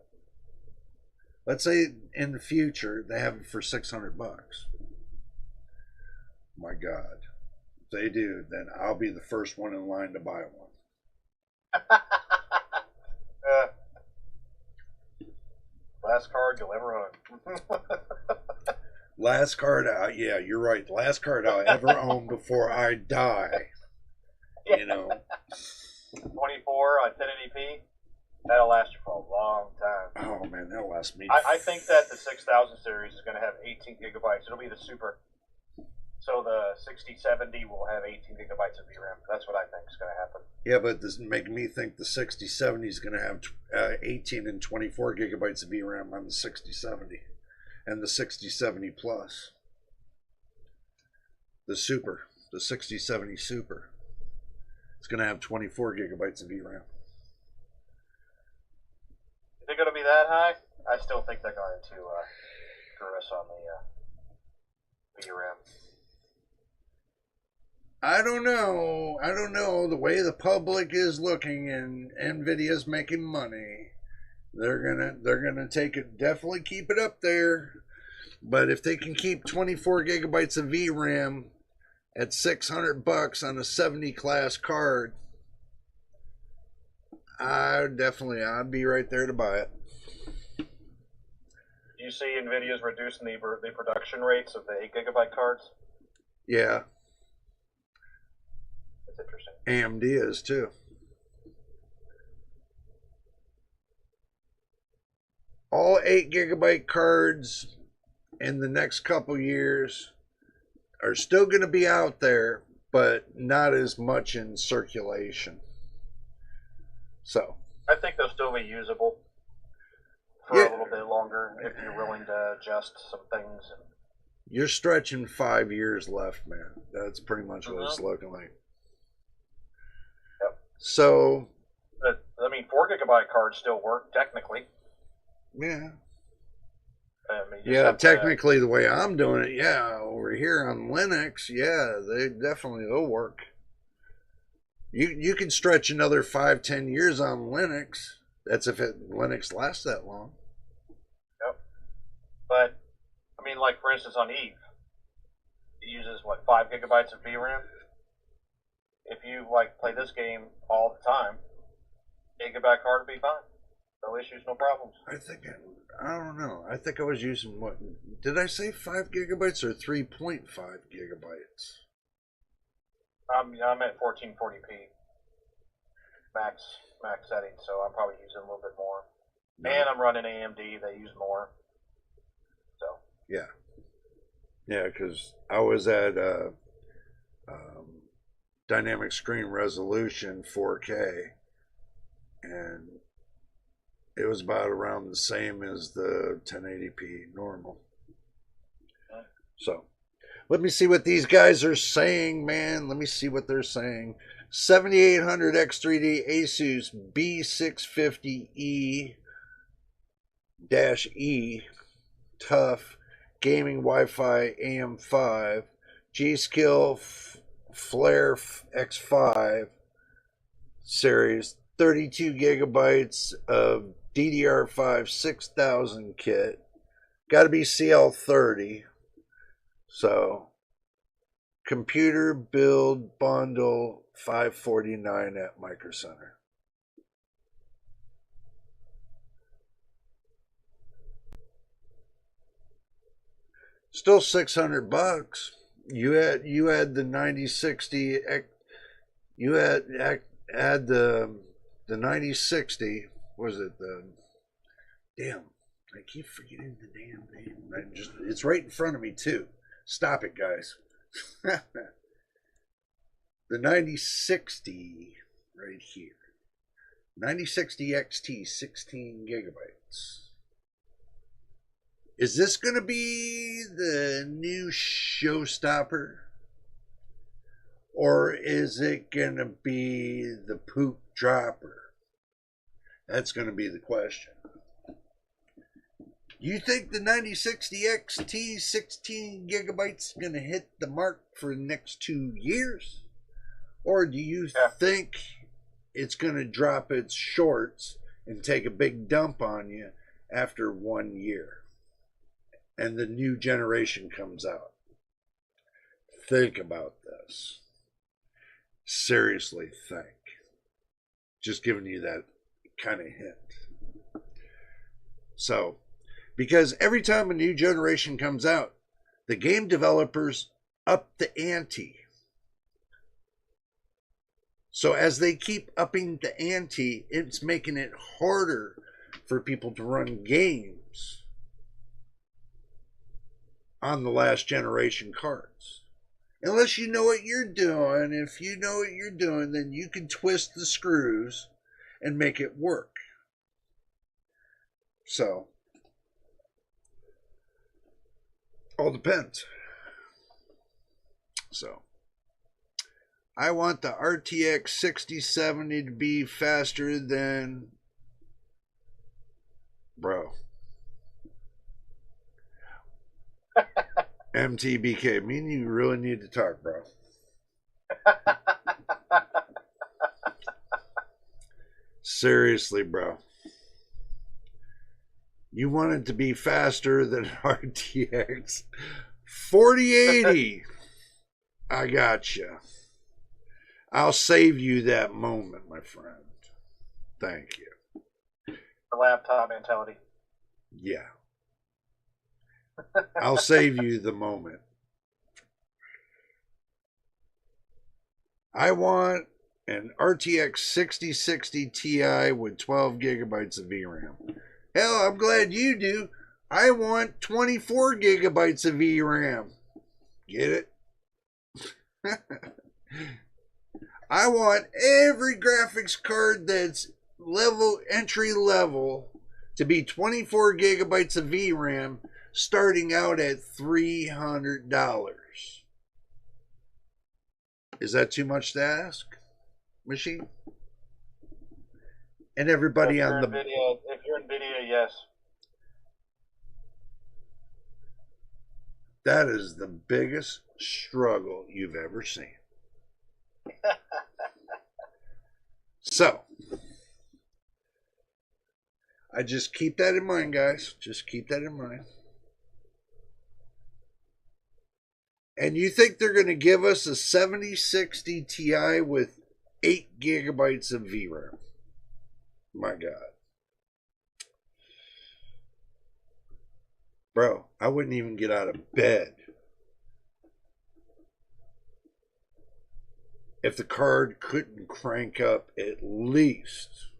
Let's say in the future they have it for $600. My God. If they do, then I'll be the first one in line to buy one. Last card you'll ever own. Last card out. Yeah, you're right. Last card I'll ever own before I die. 24 on 1080p. That'll last you for a long time. Oh man, that'll last me. I think that the 6000 series is going to have 18 gigabytes. It'll be the super. So the 6070 will have 18 gigabytes of VRAM. That's what I think is going to happen. Yeah, but this is making me think the 6070 is going to have 18 and 24 gigabytes of VRAM on the 6070 and the 6070 Plus. The 6070 Super. It's going to have 24 gigabytes of VRAM. Is it going to be that high? I still think they're going to screw us on the VRAM. I don't know. The way the public is looking and NVIDIA's making money, they're gonna take it. Definitely keep it up there. But if they can keep 24 gigabytes of VRAM at $600 on a 70 class card, I'd be right there to buy it. Do you see NVIDIA's reducing the production rates of the 8 gigabyte cards? Yeah. That's interesting. AMD is too. All 8 gigabyte cards in the next couple years are still going to be out there, but not as much in circulation. So I think they'll still be usable for a little bit longer if you're willing to adjust some things. you're stretching 5 years left, man. That's pretty much what it's looking like. Yep. So, I mean, 4 GB cards still work technically. yeah. I mean, Yeah, technically the way I'm doing it, yeah, over here on Linux, yeah, they'll work. You can stretch another 5-10 years on Linux. That's if Linux lasts that long. Yep. But I mean, like for instance, on Eve, it uses what 5 GB of VRAM. If you like play this game all the time, 8 GB card would be fine. No issues, no problems. I don't know. I think I was using what? Did I say 5 GB or 3.5 GB? I'm at 1440p max settings, so I'm probably using a little bit more. No. And I'm running AMD; they use more. So yeah, because I was at dynamic screen resolution 4K, and it was about around the same as the 1080p normal. Okay. So, let me see what these guys are saying, man. Let me see what they're saying. 7800 X3D Asus B650E-E Tough Gaming Wi-Fi AM5 G-Skill Flare X5 series, 32 gigabytes of DDR5 6000 kit. Got to be CL30. So, computer build bundle $549 at Micro Center. Still $600. You had the 9060. You had the 9060. Was it the damn? I keep forgetting the damn name. It's right in front of me too. Stop it, guys. The 9060 right here. 9060 XT, 16 gigabytes. Is this going to be the new showstopper? Or is it going to be the poop dropper? That's going to be the question. You think the 9060 XT 16 gigabytes is going to hit the mark for the next 2 years? Or do you think it's going to drop its shorts and take a big dump on you after 1 year and the new generation comes out? Think about this. Seriously think. Just giving you that kind of hint. So, because every time a new generation comes out, the game developers up the ante. So as they keep upping the ante, it's making it harder for people to run games on the last generation cards. Unless you know what you're doing. If you know what you're doing, then you can twist the screws and make it work. So, all depends. So, I want the RTX 6070 to be faster than, bro. MTBK, me and you really need to talk, bro. Seriously, bro. You want it to be faster than RTX 4080. I got you. I'll save you that moment, my friend. Thank you. The laptop mentality. Yeah. I'll save you the moment. I want an RTX 6060 Ti with 12 gigabytes of VRAM. Hell, I'm glad you do. I want 24 gigabytes of VRAM. Get it? I want every graphics card that's entry level to be 24 gigabytes of VRAM starting out at $300. Is that too much to ask, Machine? And everybody if on the NVIDIA, if you're NVIDIA, yes. That is the biggest struggle you've ever seen. So, I just keep that in mind, guys. Just keep that in mind. And you think they're going to give us a 7060 Ti with 8 gigabytes of VRAM? My God. Bro, I wouldn't even get out of bed if the card couldn't crank up at least,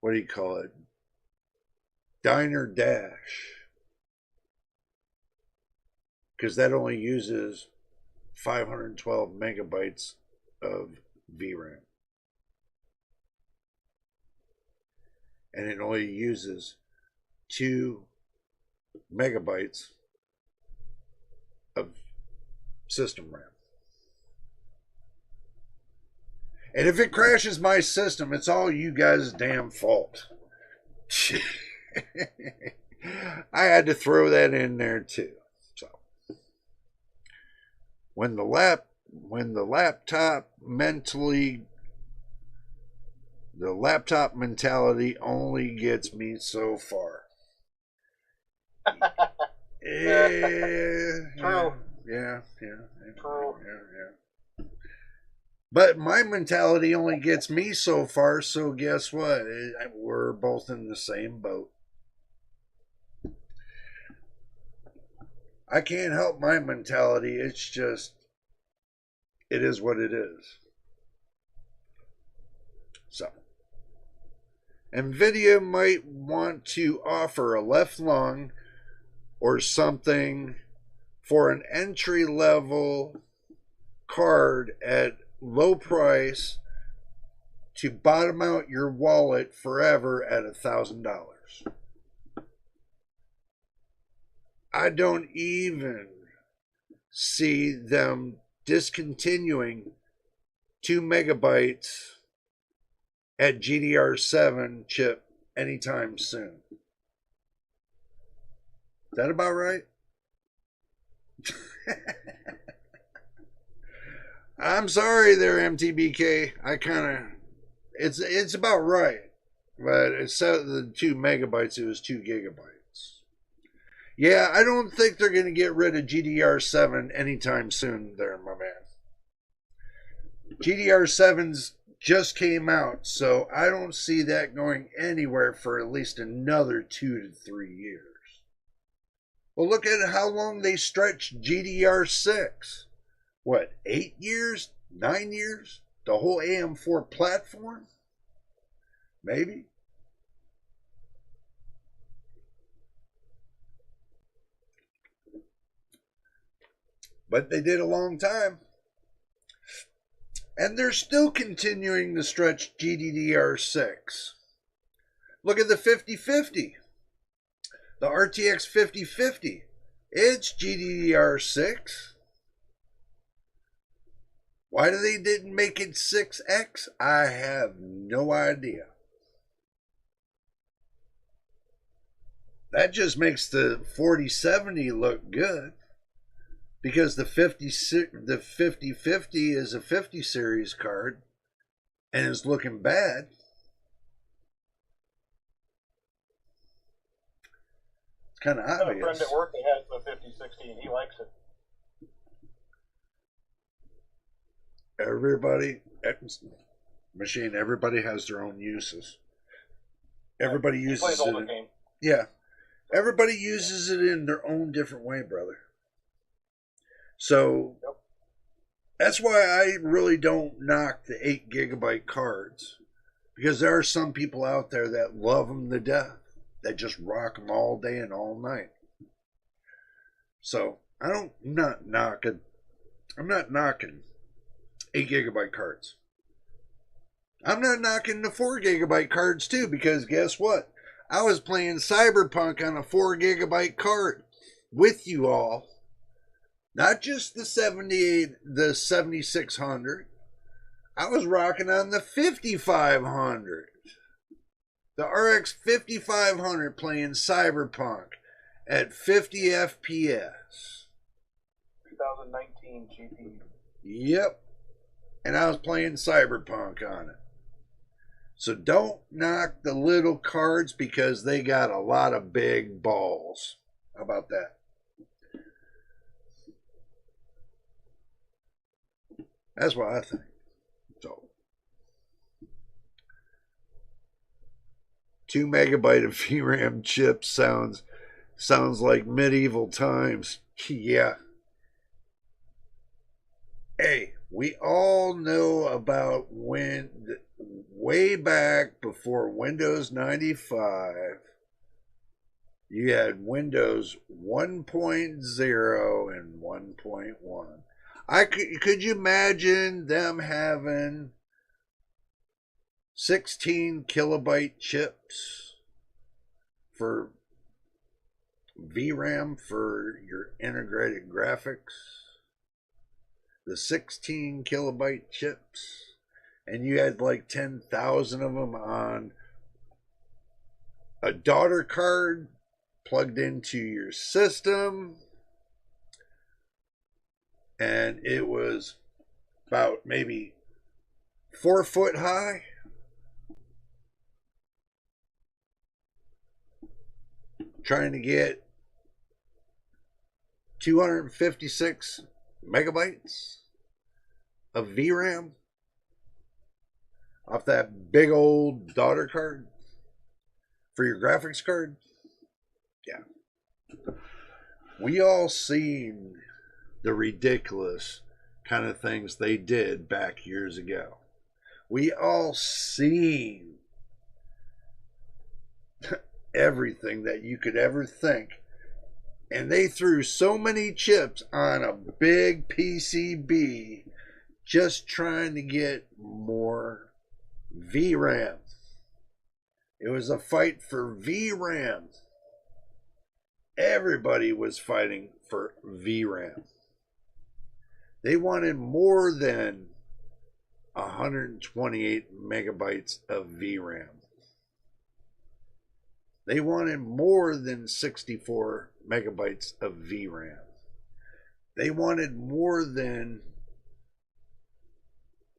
what do you call it? Diner Dash. Because that only uses 512 megabytes of VRAM. And it only uses 2 megabytes of system RAM. And if it crashes my system, it's all you guys' damn fault. I had to throw that in there too. So when the laptop mentality only gets me so far. True. Yeah. True. Yeah. But my mentality only gets me so far, so guess what? We're both in the same boat. I can't help my mentality. It's just, it is what it is. So, NVIDIA might want to offer a left lung or something for an entry-level card at low price to bottom out your wallet forever at $1,000. I don't even see them discontinuing 2 megabytes at GDR7 chip anytime soon. Is that about right? I'm sorry there, MTBK. It's about right. But instead of the 2 megabytes, it was 2 gigabytes. Yeah, I don't think they're going to get rid of GDR7 anytime soon there, my man. GDR7's just came out, so I don't see that going anywhere for at least another 2 to 3 years. Well, look at how long they stretched GDR6. What, 8 years? 9 years? The whole AM4 platform? Maybe. But they did a long time. And they're still continuing to stretch GDDR6. Look at the 5050. The RTX 5050. It's GDDR6. Why they didn't make it 6X? I have no idea. That just makes the 4070 look good. Because the 5050 is a 50 series card and is looking bad. It's kind of obvious. I have a friend at work that has the 5060 and he likes it. Everybody has their own uses. Everybody uses it. Yeah. Everybody uses it in their own different way, brother. So that's why I really don't knock the 8 gigabyte cards, because there are some people out there that love them to death, that just rock them all day and all night. So I'm not knocking 8 gigabyte cards. I'm not knocking the 4 gigabyte cards too, because guess what? I was playing Cyberpunk on a 4 gigabyte card with you all. Not just the 7600. I was rocking on the 5500. The RX 5500 playing Cyberpunk at 50 FPS. 2019 GPU. Yep. And I was playing Cyberpunk on it. So don't knock the little cards because they got a lot of big balls. How about that? That's what I think. So 2 megabyte of VRAM chip sounds like medieval times. Yeah. Hey, we all know about when way back before Windows 95, you had Windows 1.0 and 1.1. Could you imagine them having 16 kilobyte chips for VRAM for your integrated graphics? The 16 kilobyte chips, and you had like 10,000 of them on a daughter card plugged into your system, and it was about maybe 4 foot high. Trying to get 256 megabytes of VRAM off that big old daughter card for your graphics card. Yeah. We all seen the ridiculous kind of things they did back years ago. We all seen everything that you could ever think. And they threw so many chips on a big PCB just trying to get more VRAM. It was a fight for VRAM. Everybody was fighting for VRAM. They wanted more than 128 megabytes of VRAM. They wanted more than 64 megabytes of VRAM. They wanted more than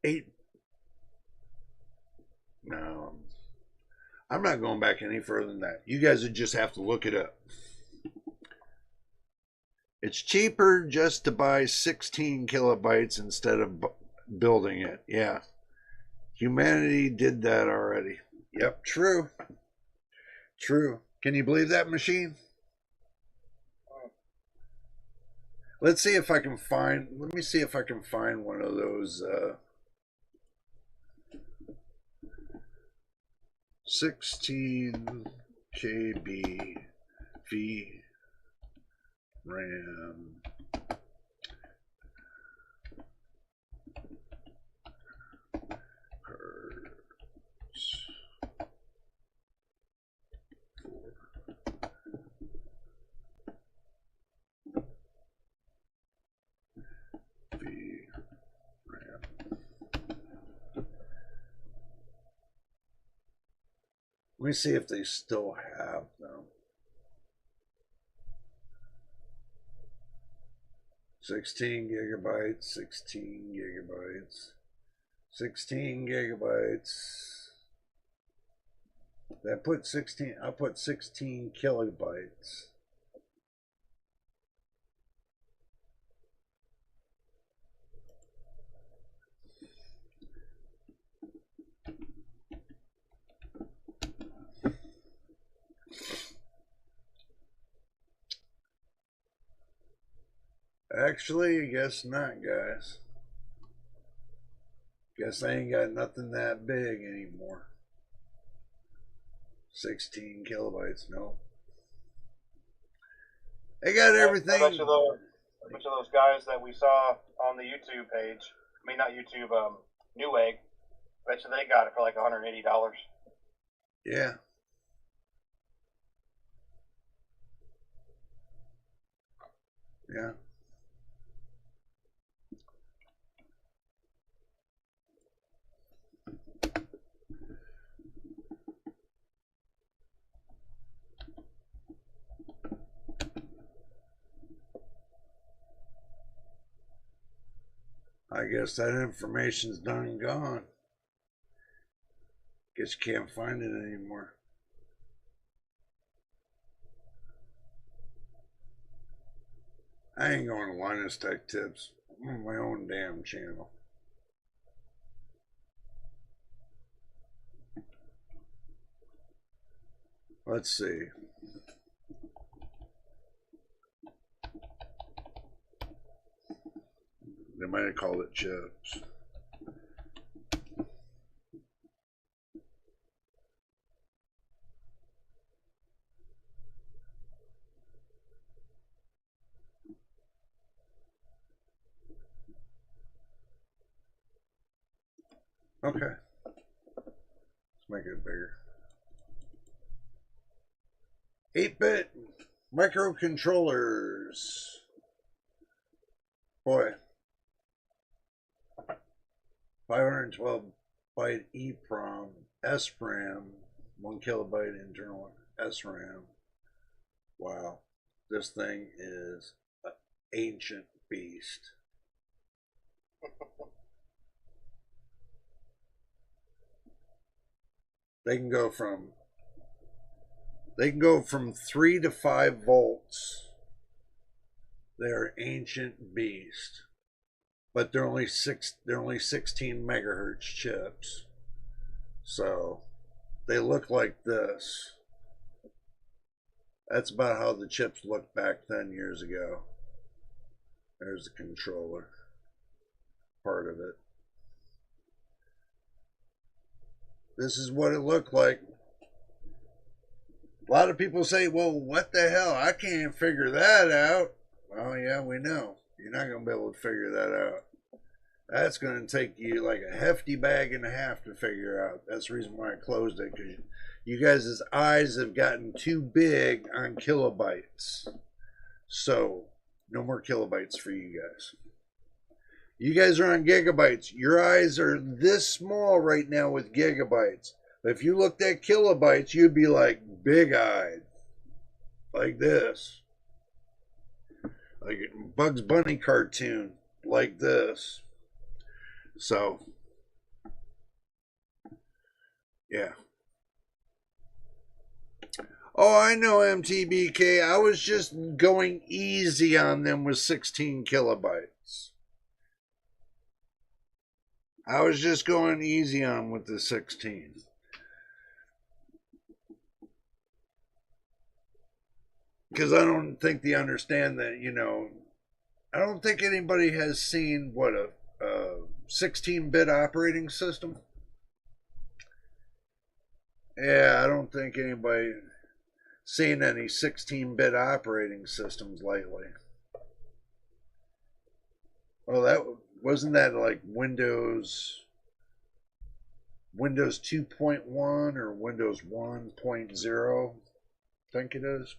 8. No, I'm not going back any further than that. You guys would just have to look it up. It's cheaper just to buy 16 kilobytes instead of building it. Yeah. Humanity did that already. Yep, true. True. Can you believe that, machine? Let's see if I can find, let me see if I can find one of those 16 KB VRAM cards. Let me see if they still have them. 16 gigabytes, 16 gigabytes, 16 gigabytes. That put 16, I'll put 16 kilobytes. Actually, I guess not, guys. Guess I ain't got nothing that big anymore. 16 kilobytes, no. They got everything. A bunch of those guys that we saw on the YouTube page, I mean, not YouTube, Newegg, bet you they got it for like $180. Yeah. Yeah. I guess that information's done and gone. Guess you can't find it anymore. I ain't going to Linus Tech Tips. I'm on my own damn channel. Let's see. They might have called it chips. Okay. Let's make it bigger. 8-bit microcontrollers. Boy. 512 byte EEPROM, SRAM, 1 kilobyte internal SRAM. Wow. This thing is an ancient beast. They can go from 3 to 5 volts. They're ancient beast. But they're only 16 megahertz chips. So they look like this. That's about how the chips looked back then years ago. There's the controller part of it. This is what it looked like. A lot of people say, well, what the hell? I can't figure that out. Well, yeah, we know. You're not going to be able to figure that out. That's going to take you like a hefty bag and a half to figure out. That's the reason why I closed it, because you guys' eyes have gotten too big on kilobytes. So, no more kilobytes for you guys. You guys are on gigabytes. Your eyes are this small right now with gigabytes. But if you looked at kilobytes, you'd be like big-eyed. Like this. Like a Bugs Bunny cartoon. Like this. So, yeah. Oh, I know, MTBK. I was just going easy on them with 16 kilobytes. I was just going easy on with the 16. Because I don't think they understand that, you know, I don't think anybody has seen what a 16-bit operating system. Yeah, I don't think anybody seen any 16-bit operating systems lately. Well, that wasn't that like Windows 2.1 or Windows 1.0? I think it is.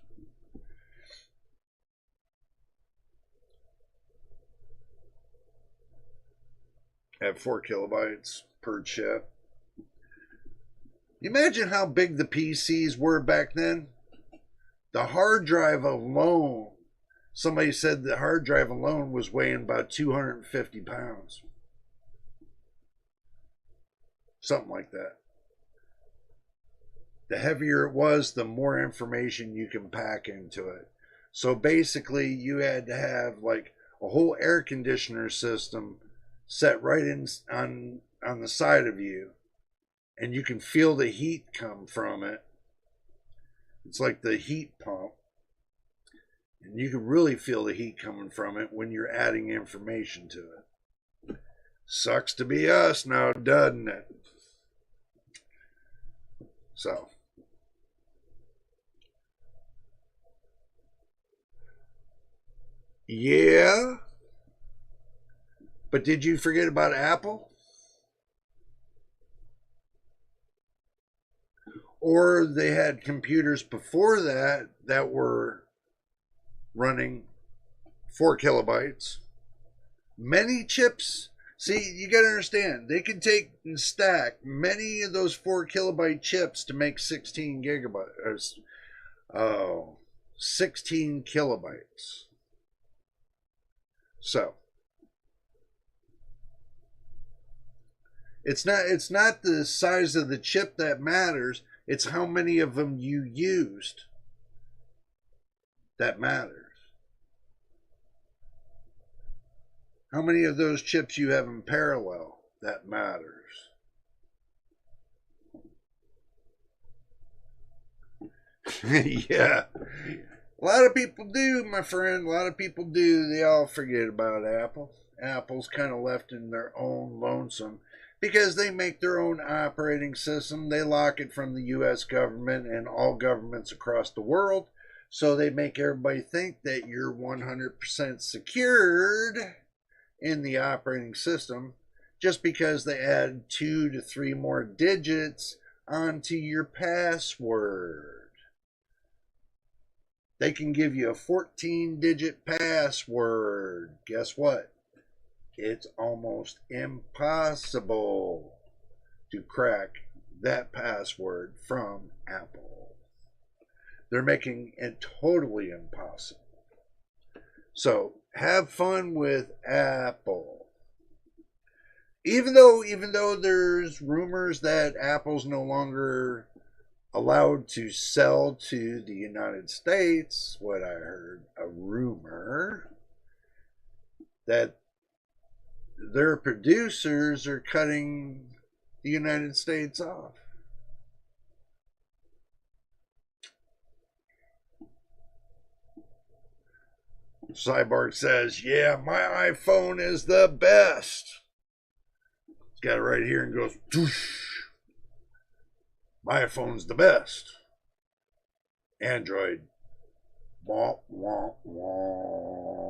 At 4 kilobytes per chip. Imagine how big the PCs were back then. The hard drive alone, somebody said the hard drive alone was weighing about 250 pounds. Something like that. The heavier it was, the more information you can pack into it. So basically, you had to have like a whole air conditioner system set right in on the side of you, and you can feel the heat come from it. It's like the heat pump, and you can really feel the heat coming from it when you're adding information to it. Sucks to be us now, doesn't it? So yeah. But did you forget about Apple? Or they had computers before that that were running 4 kilobytes. Many chips, see, you got to understand, they can take and stack many of those 4 kilobyte chips to make 16 gigabytes, 16 kilobytes. So, it's not the size of the chip that matters, it's how many of them you used that matters. How many of those chips you have in parallel, that matters. Yeah. A lot of people do, my friend. A lot of people do. They all forget about Apple. Apple's kind of left in their own lonesome because they make their own operating system. They lock it from the U.S. government and all governments across the world. So they make everybody think that you're 100% secured in the operating system just because they add 2 to 3 more digits onto your password. They can give you a 14-digit password. Guess what? It's almost impossible to crack that password from Apple. They're making it totally impossible. So have fun with Apple. Even though there's rumors that Apple's no longer allowed to sell to the United States, what I heard, a rumor that their producers are cutting the United States off. Cyborg says, yeah, my iPhone is the best. It's got it right here and goes, doosh. My iPhone's the best. Android. Wah, wah, wah.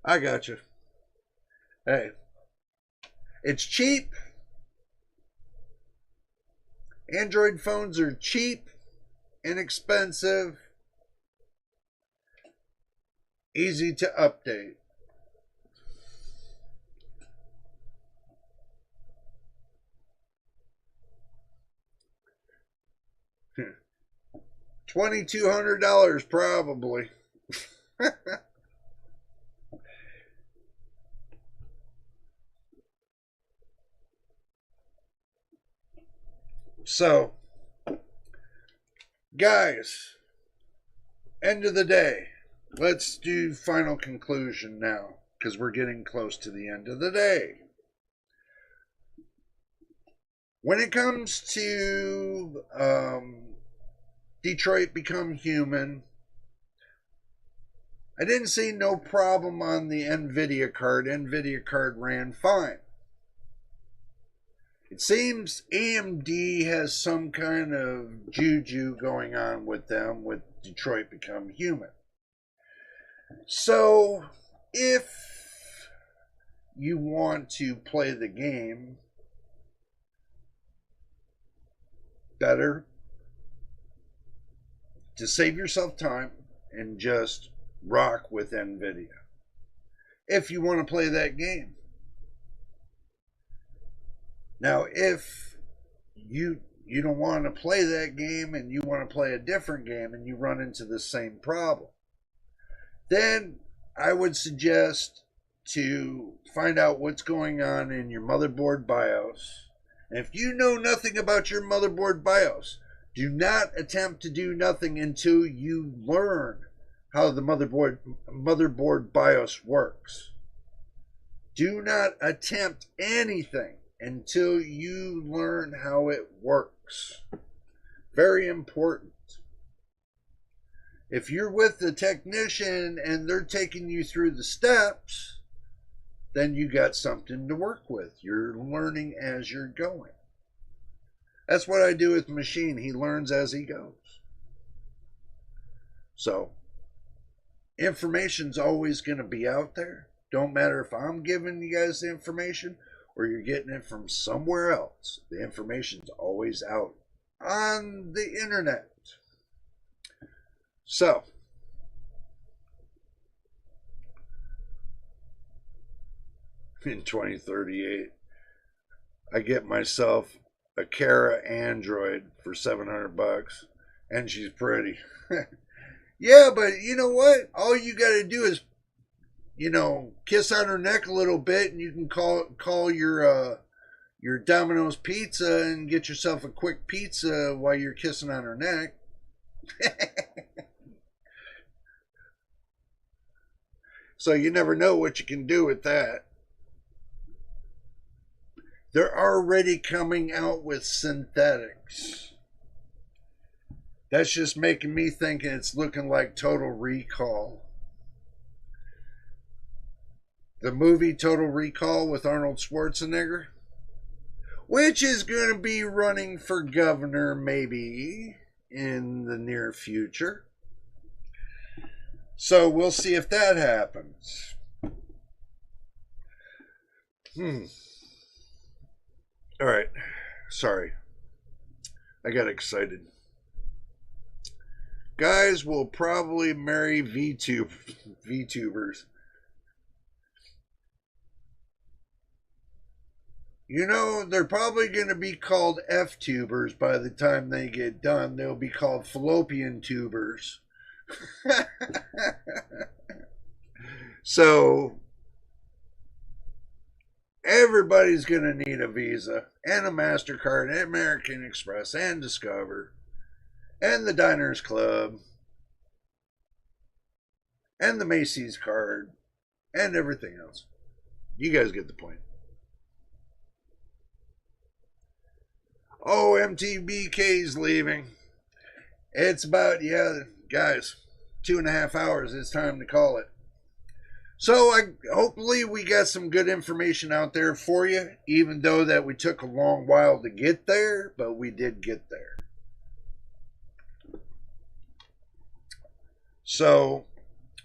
I got you. Hey, it's cheap. Android phones are cheap, inexpensive, easy to update. $2,200 probably. So, guys, end of the day, let's do final conclusion now, because we're getting close to the end of the day. When it comes to Detroit Become Human, I didn't see no problem on the NVIDIA card. NVIDIA card ran fine. It seems AMD has some kind of juju going on with them with Detroit Become Human. So, if you want to play the game better, to save yourself time and just rock with NVIDIA. If you want to play that game. Now, if you don't want to play that game and you want to play a different game and you run into the same problem, then I would suggest to find out what's going on in your motherboard BIOS. And if you know nothing about your motherboard BIOS, do not attempt to do nothing until you learn how the motherboard BIOS works. Do not attempt anything until you learn how it works. Very important. If you're with the technician and they're taking you through the steps, then you got something to work with. You're learning as you're going. That's what I do with Machine. He learns as he goes. So, information's always going to be out there. Don't matter if I'm giving you guys the information or you're getting it from somewhere else. The information's always out on the internet. So, in 2038, I get myself a Kara Android for $700, and she's pretty. Yeah, but you know what? All you got to do is, kiss on her neck a little bit, and you can call your Domino's Pizza and get yourself a quick pizza while you're kissing on her neck. So you never know what you can do with that. They're already coming out with synthetics. That's just making me think it's looking like Total Recall. The movie Total Recall with Arnold Schwarzenegger, which is going to be running for governor maybe in the near future. So we'll see if that happens. All right. Sorry. I got excited. Guys will probably marry VTubers. They're probably going to be called F-tubers by the time they get done. They'll be called fallopian tubers. So, everybody's going to need a Visa and a MasterCard and American Express and Discover and the Diners Club and the Macy's card and everything else. You guys get the point. Oh, MTBK's leaving. It's about, guys, 2.5 hours. It's time to call it. So hopefully we got some good information out there for you, even though that we took a long while to get there, but we did get there. So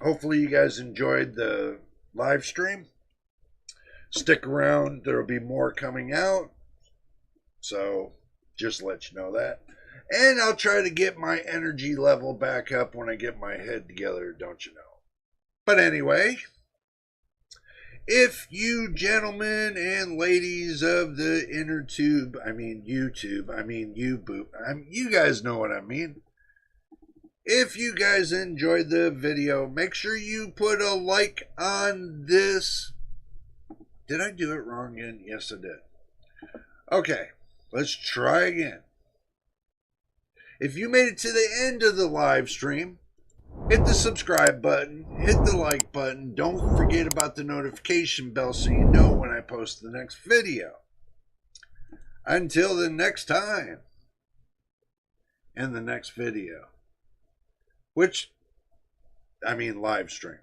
hopefully you guys enjoyed the live stream. Stick around. There will be more coming out. So just let you know that. And I'll try to get my energy level back up when I get my head together, don't you know? But anyway, if you gentlemen and ladies of the inner tube, YouTube, you guys know what I mean. If you guys enjoyed the video, make sure you put a like on this. Did I do it wrong again? Yes, I did. Okay, let's try again. If you made it to the end of the live stream, hit the subscribe button, hit the like button. Don't forget about the notification bell so you know when I post the next video. Until the next time, and the next video. Live stream.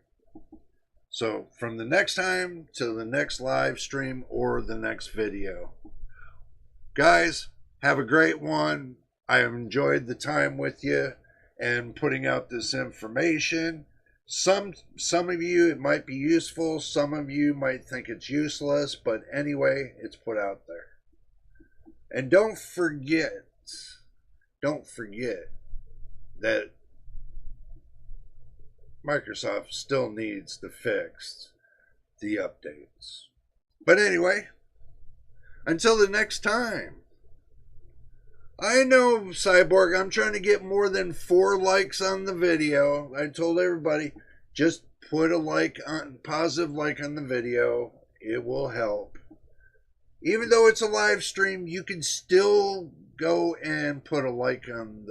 So from the next time to the next live stream or the next video. Guys, have a great one. I have enjoyed the time with you and putting out this information. Some of you, it might be useful. Some of you might think it's useless. But anyway, it's put out there. And don't forget that Microsoft still needs to fix the updates. But anyway, until the next time. I know, Cyborg, I'm trying to get more than 4 likes on the video. I told everybody, just put a positive like on the video. It will help. Even though it's a live stream, you can still go and put a like on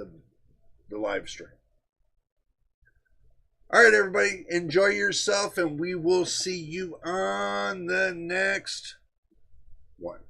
the live stream. All right, everybody, enjoy yourself, and we will see you on the next one.